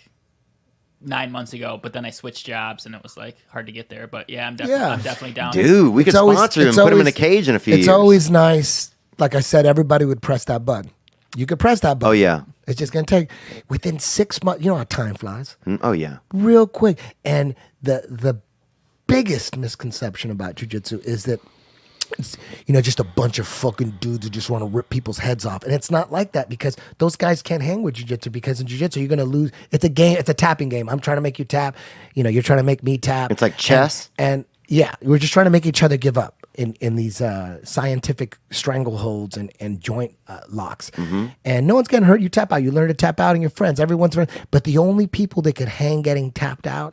9 months ago, but then I switched jobs and it was like hard to get there. But yeah, I'm definitely down. Dude, we could It's always- sponsor him, it's put him in a always- cage in a few years. It's always nice. Like I said, everybody would press that button. You could press that button. Oh yeah. It's just gonna take within 6 months. You know how time flies, Oh yeah. real quick. And the biggest misconception about jujitsu is that it's, just a bunch of fucking dudes who just want to rip people's heads off. And it's not like that, because those guys can't hang with jiu-jitsu, because in jiu-jitsu you're going to lose. It's a game. It's a tapping game. I'm trying to make you tap. You're trying to make me tap. It's like chess. And yeah, we're just trying to make each other give up in these scientific strangleholds and joint locks. Mm-hmm. And no one's getting hurt. You tap out. You learn to tap out, and your friends. Everyone's learning. But the only people that can hang getting tapped out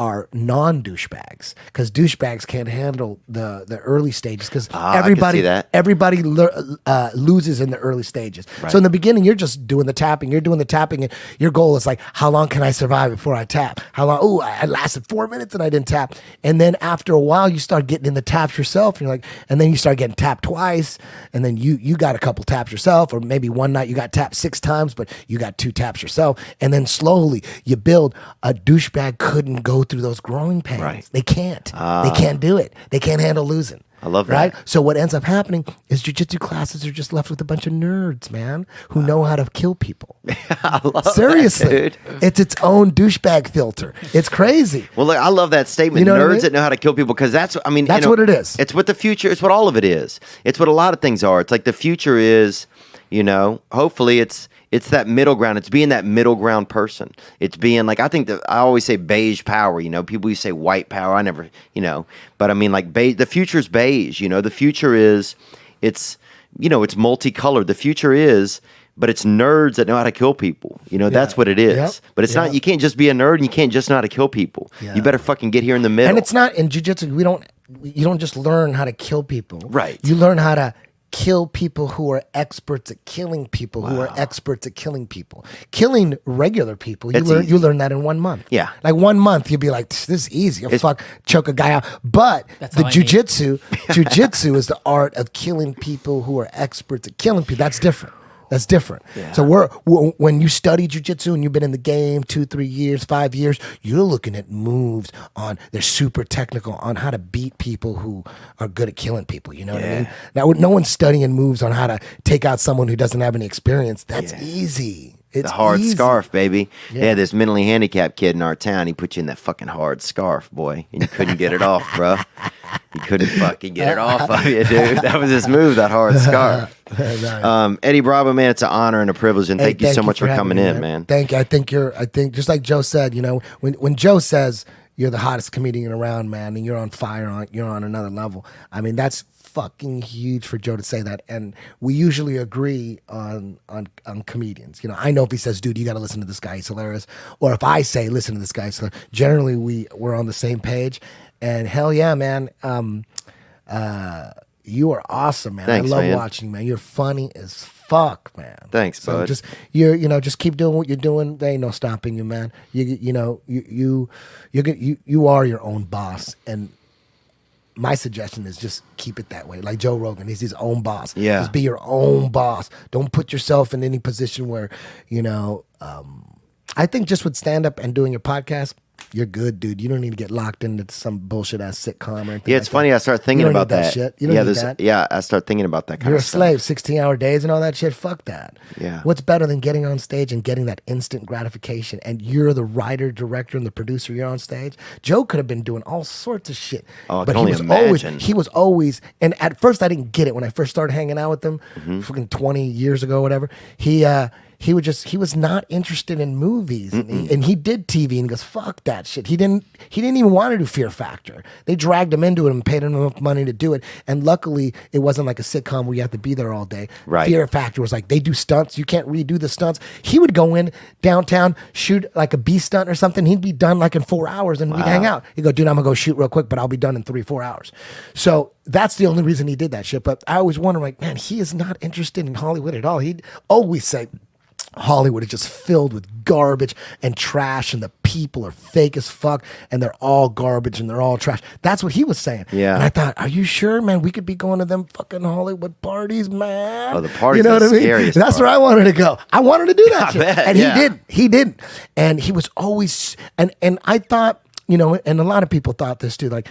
are non-douchebags, because douchebags can't handle the early stages, because I can see that. everybody loses in the early stages. So in the beginning, you're just doing the tapping. You're doing the tapping, and your goal is like, how long can I survive before I tap? How long? Oh, I lasted 4 minutes and I didn't tap. And then after a while, you start getting in the taps yourself. And you're like, and then you start getting tapped twice, and then you got a couple taps yourself, or maybe one night you got tapped 6 times, but you got 2 taps yourself. And then slowly you build. A douchebag couldn't go through those growing pains. Right. They can't. They can't do it. They can't handle losing. I love that. Right? So what ends up happening is jiu-jitsu classes are just left with a bunch of nerds, man, who know how to kill people. I love Seriously. that, dude. It's its own douchebag filter. It's crazy. Well, look, I love that statement. You know what I Nerds mean? that know how to kill people, because that's That's what it is. It's what the future. It's what all of it is. It's what a lot of things are. It's like the future is, hopefully it's that middle ground. It's being that middle ground person. It's being like, I think that I always say beige power. People used to say white power. I never, but I mean like beige. The future is beige. The future is, it's multicolored. The future is. But it's nerds that know how to kill people. That's what it is. Yep. But it's not, you can't just be a nerd and you can't just know how to kill people. Yeah. You better fucking get here in the middle. And it's not in jiu-jitsu. You don't just learn how to kill people. Right. You learn how to kill people who are experts at killing people who are experts at killing people. Killing regular people, It's easy. you learn that in 1 month. Yeah. Like 1 month, you'll be like, this is easy. You'll choke a guy out. But That's the all I need. jujitsu is the art of killing people who are experts at killing people. That's different. That's different. Yeah. So when you study jiu-jitsu and you've been in the game 2, 3 years, 5 years, you're looking at moves they're super technical on how to beat people who are good at killing people. You know what I mean? Now, no one's studying moves on how to take out someone who doesn't have any experience. That's easy. It's the hard easy. scarf, baby. Yeah. Yeah, this mentally handicapped kid in our town, he put you in that fucking hard scarf, boy. And you couldn't get it off, bro. You couldn't fucking get it off of you, dude. That was his move, that hard scarf. Nice. Eddie Bravo, man, it's an honor and a privilege, and Hey, thank you so much for having coming me, in, man. Thank you. I think just like Joe said, when Joe says you're the hottest comedian around, man, and you're on fire, you're on another level. I mean, that's fucking huge for Joe to say that. And we usually agree on comedians. I know if he says, dude, you got to listen to this guy, he's hilarious. Or if I say, listen to this guy, so generally we're on the same page. And hell yeah, man. You are awesome, man. Thanks, I love man. watching, man. You're funny as fuck, man. Thanks, So bud. just just keep doing what you're doing. There ain't no stopping you, man. You are your own boss, and my suggestion is just keep it that way. Like Joe Rogan, he's his own boss. Yeah. Just be your own boss. Don't put yourself in any position where, I think just with stand up and doing your podcast, you're good, dude. You don't need to get locked into some bullshit ass sitcom or anything. Yeah, it's funny. I start thinking You don't about need that that. shit. You don't need there's- that. Yeah, I start thinking about that kind You're a of stuff. slave, 16-hour days and all that shit. Fuck that. Yeah. What's better than getting on stage and getting that instant gratification? And you're the writer, director, and the producer. You're on stage. Joe could have been doing all sorts of shit. Oh, I but can only imagine. He was always. And at first, I didn't get it when I first started hanging out with him, Mm-hmm. fucking 20 years ago, whatever. He was not interested in movies, and he did TV, and he goes, "Fuck that shit." He didn't even want to do Fear Factor. They dragged him into it and paid him enough money to do it. And luckily, it wasn't like a sitcom where you have to be there all day. Right. Fear Factor was like they do stunts, you can't redo the stunts. He would go in downtown, shoot like a bee stunt or something. He'd be done like in 4 hours, and we'd hang out. He'd go, "Dude, I'm gonna go shoot real quick, but I'll be done in 3-4 hours." So that's the only reason he did that shit. But I always wonder, like, man, he is not interested in Hollywood at all. He'd always say Hollywood is just filled with garbage and trash, and the people are fake as fuck, and they're all garbage and they're all trash. That's what he was saying. Yeah. And I thought, are you sure, man? We could be going to them fucking Hollywood parties, man. Oh, the parties You know are what I the mean? scariest That's part. where I wanted to go. I wanted to do that I shit. bet, And yeah. he did. He did. And he was always, and I thought, and a lot of people thought this too, like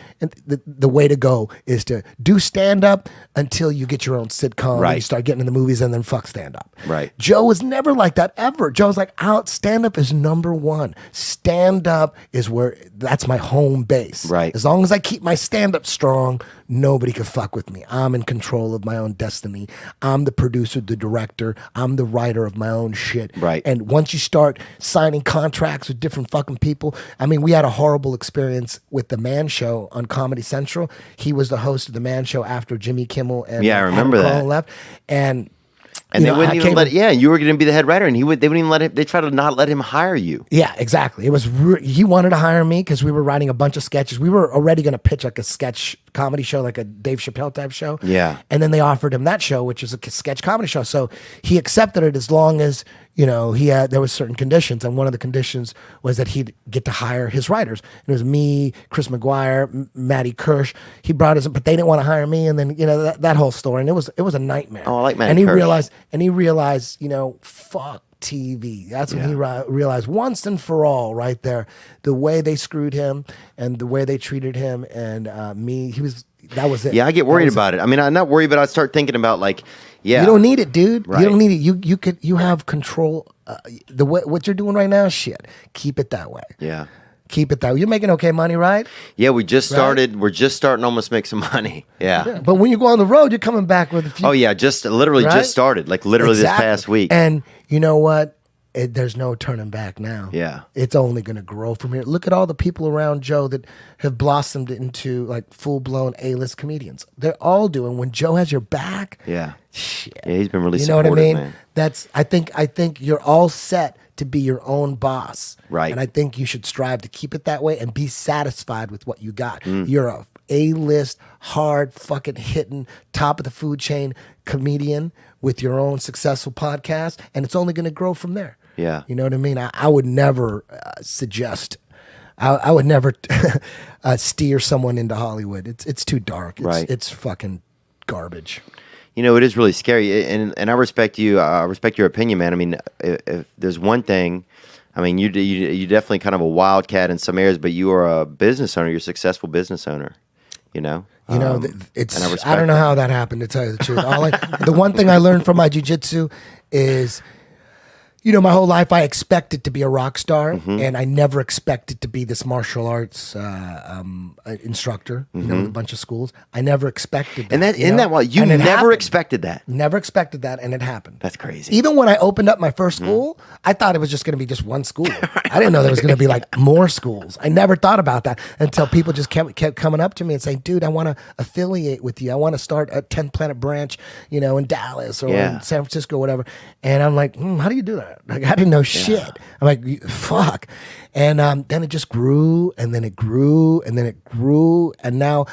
the way to go is to do stand up until you get your own sitcom and Right. you start getting in the movies, and then fuck stand up. Right. Joe was never like that ever. Joe's like, stand up is number one. Stand up is that's my home base. Right. As long as I keep my stand up strong, nobody can fuck with me. I'm in control of my own destiny. I'm the producer, the director. I'm the writer of my own shit. Right. And once you start signing contracts with different fucking people, I mean, we had a horrible experience with the Man Show on Comedy Central. He was the host of the Man Show after Jimmy Kimmel and Yeah, I remember Adam that. Carolla left. And They wouldn't I even came let. in- Yeah, you were going to be the head writer, and they wouldn't even let him. They tried to not let him hire you. Yeah, exactly. It was he wanted to hire me because we were writing a bunch of sketches. We were already going to pitch like a sketch comedy show, like a Dave Chappelle type show. Yeah. And then they offered him that show, which is a sketch comedy show. So he accepted it as long as there was certain conditions, and one of the conditions was that he'd get to hire his writers. And it was me, Chris McGuire, Matty Kirsch. He brought us, but they didn't want to hire me, and then that whole story, and it was a nightmare. Oh, I like Matty And he Kirsch. realized, fuck TV. That's when he realized once and for all, right there, the way they screwed him and the way they treated him and me. That was it. Yeah, I get That worried was about it. I mean, I'm not worried, but I start thinking about like, yeah, You don't need it, dude. Right. You don't need it. You have control. What you're doing right now, shit. Keep it that way. yeah, Keep it that way. You're making okay money, right? yeah. We just started. We're just starting to almost make some money. Yeah. But when you go on the road, you're coming back with a few. Oh yeah, just literally Right? just started. Like literally Exactly. this past week. And you know what? There's no turning back now. Yeah. It's only going to grow from here. Look at all the people around Joe that have blossomed into like full-blown A-list comedians. They're all doing, when Joe has your back, yeah. shit. Yeah, he's been really You know what I supportive, mean? man. I think you're all set to be your own boss. Right. And I think you should strive to keep it that way and be satisfied with what you got. Mm. You're a A-list, hard, fucking hitting, top of the food chain comedian with your own successful podcast, and it's only going to grow from there. Yeah. You know what I mean? I would never suggest. I would never steer someone into Hollywood. It's too dark. Right. It's fucking garbage. It is really scary, and I respect you. I respect your opinion, man. I mean, if there's one thing, I mean, you definitely kind of a wildcat in some areas, but you are a business owner. You're a successful business owner. It's. and I I respect don't know that. how that happened. To tell you the truth, the one thing I learned from my jujitsu is, my whole life I expected to be a rock star, Mm-hmm. and I never expected to be this martial arts instructor. With a bunch of schools. I never expected that. And that isn't that why you And it never happened. expected that? Never expected that, and it happened. That's crazy. Even when I opened up my first Mm-hmm. school, I thought it was just going to be just one school. I didn't know there was going to be like more schools. I never thought about that until people just kept coming up to me and saying, "Dude, I want to affiliate with you. I want to start a 10 Planet branch, in Dallas or Yeah. in San Francisco, or whatever." And I'm like, how do you do that? Like, I didn't know shit. I'm like, fuck. And then it just grew, and then it grew, and then it grew, and now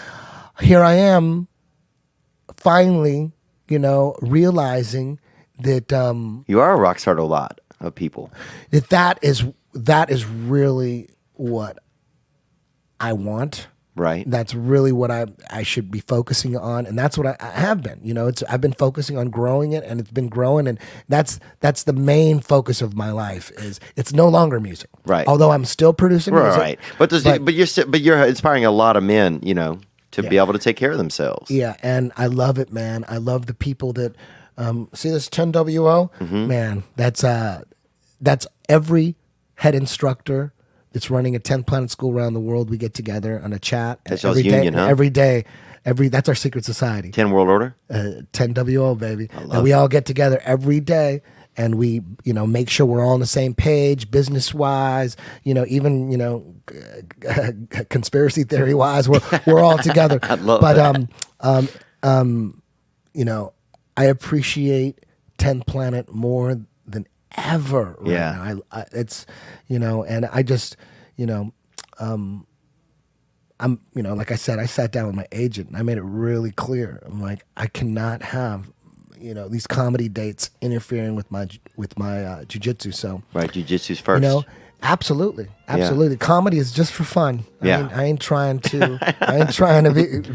here I am, finally, realizing that You are a rock star to a lot of people. that is really what I want. Right. That's really what I should be focusing on, and that's what I have been. I've been focusing on growing it, and it's been growing, and that's the main focus of my life. Is it's no longer music, Right. Although I'm still producing music, Right. But you're inspiring a lot of men, to be able to take care of themselves. Yeah, and I love it, man. I love the people that see this 10WO, man. That's every head instructor that's running a 10 planet school around the world. We get together on a chat. That's y'all's union, huh? Every day. That's our secret society. 10 World Order? 10WO, baby. And we all get together every day, and we, make sure we're all on the same page, business-wise, even, conspiracy theory-wise, we're all together. I love that. I appreciate 10 Planet more than ever right Yeah. now. It's, and I just, I'm, like I said, I sat down with my agent and I made it really clear. I'm like, I cannot have, these comedy dates interfering with my jiu-jitsu. So, Right, jiu-jitsu's first. absolutely. Comedy is just for fun. Yeah. I ain't trying to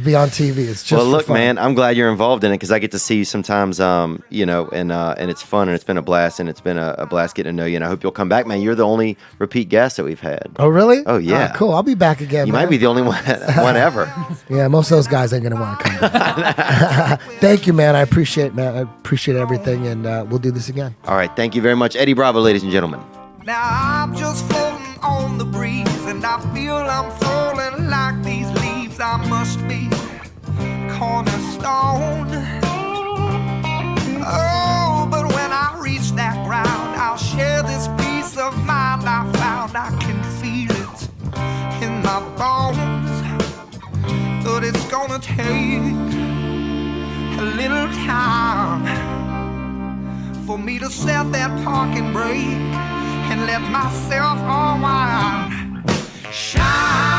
be on TV. It's just Well, for look, fun. man, I'm glad you're involved in it because I get to see you sometimes, and it's fun and it's been a blast and it's been a blast getting to know you. And I hope you'll come back, man. You're the only repeat guest that we've had. Oh, really? Oh, yeah. Cool. I'll be back again. You man. might be the only one ever. Yeah, most of those guys ain't gonna want to come back. Thank you, man. I appreciate everything, and we'll do this again. All right, thank you very much, Eddie Bravo, ladies and gentlemen. Now I'm just floating on the breeze, and I feel I'm falling like these leaves. I must be cornerstone. Oh, but when I reach that ground, I'll share this peace of mind I found. I can feel it in my bones, but it's gonna take a little time for me to set that parking brake and let myself unwind. Shine.